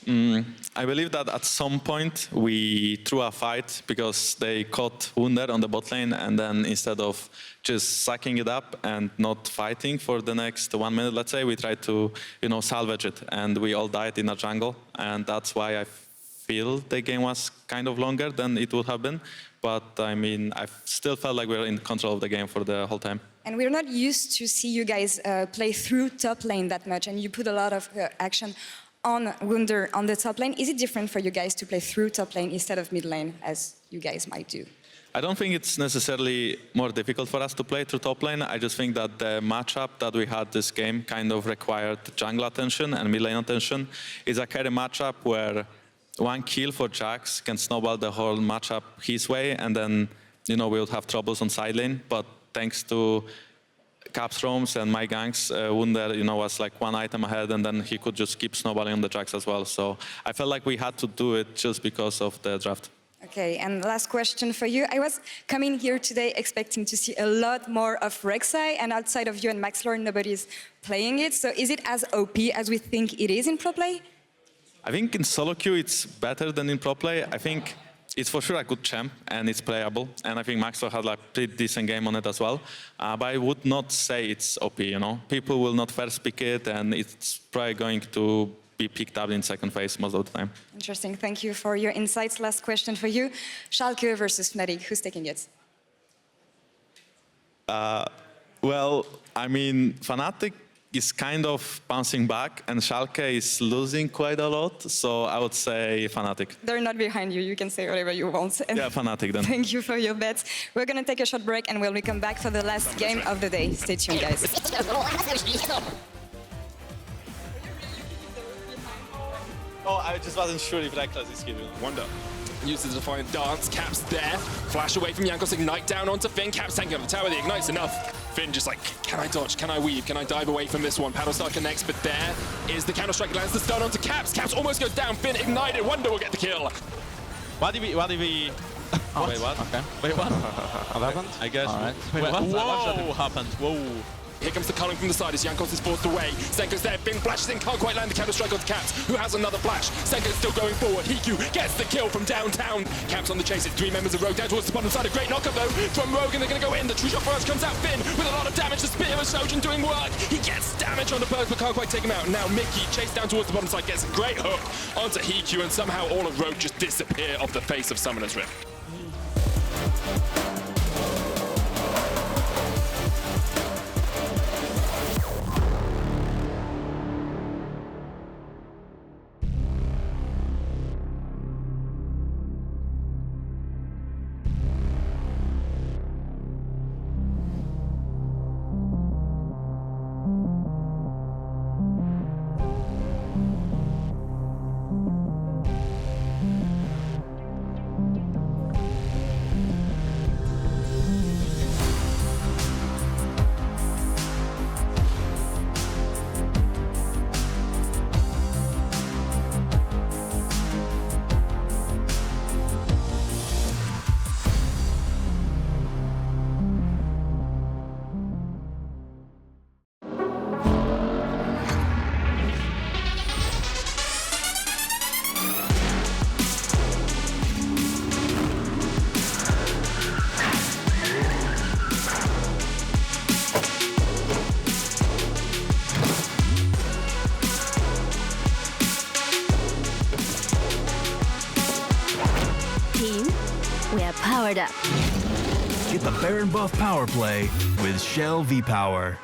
I believe that at some point we threw a fight because they caught Wunder on the bot lane, and then instead of just sucking it up and not fighting for the next 1 minute, let's say, we tried to, salvage it, and we all died in our jungle, and that's why I feel the game was kind of longer than it would have been. But I mean, I still felt like we were in control of the game for the whole time. And we're not used to see you guys play through top lane that much, and you put a lot of action on Wunder on the top lane. Is it different for you guys to play through top lane instead of mid lane, as you guys might do? I don't think it's necessarily more difficult for us to play through top lane. I just think that the matchup that we had this game kind of required jungle attention and mid lane attention. It's a carry matchup where one kill for Jax can snowball the whole matchup his way, and then we would have troubles on side lane. But thanks to Caps roams and my ganks, Wunder, was like 1 item ahead, and then he could just keep snowballing on the Jax as well. So I felt like we had to do it just because of the draft. Okay, and last question for you. I was coming here today expecting to see a lot more of Rek'Sai, and outside of you and Laure, nobody's playing it. So is it as OP as we think it is in pro play? I think in solo queue it's better than in pro play. I think it's for sure a good champ and it's playable. And I think Laure had like pretty decent game on it as well. But I would not say it's OP, you know. People will not first pick it and it's probably going to be picked up in second phase most of the time. Interesting, thank you for your insights. Last question for you. HeaQ versus Fnatic, who's taking it? Well, I mean, Fnatic is kind of bouncing back and HeaQ is losing quite a lot, so I would say Fnatic. They're not behind you, you can say whatever you want. Yeah, Fnatic then. Thank you for your bets. We're gonna take a short break and we'll come back for the last game of the day. Stay tuned, guys. Oh, I just wasn't sure if Rek'Sai is giving. Wunder uses the Defiant Dance. Caps there. Flash away from Jankos. Ignite down onto Finn. Caps tanking on the tower. The Ignite's enough. Finn just like, can I dodge? Can I weave? Can I dive away from this one? Paddlestar connects, but there is the Counter-Strike. Lands the stun onto Caps. Caps almost goes down. Finn ignited. Wunder will get the kill. What did we... Oh, wait, what? Okay. Wait, what? What happened? I guess... All right. Wait, what? Whoa! What happened? Whoa. Here comes the culling from the side as Jankos is forced away. Sencux there, Finn flashes in, can't quite land the counter-strike on Caps, who has another flash. Sencux still going forward, HeaQ gets the kill from downtown. Caps on the chase, it's 3 members of Rogue down towards the bottom side. A great knock-up though from Rogue, and they're going to go in. The True Shot first comes out, Finn with a lot of damage. The Spear of Sojourn doing work. He gets damage on the Perkz, but can't quite take him out. Now Mikyx chased down towards the bottom side, gets a great hook onto HeaQ, and somehow all of Rogue just disappear off the face of Summoner's Rift. We are powered up. Get the Baron buff power play with Shell V-Power.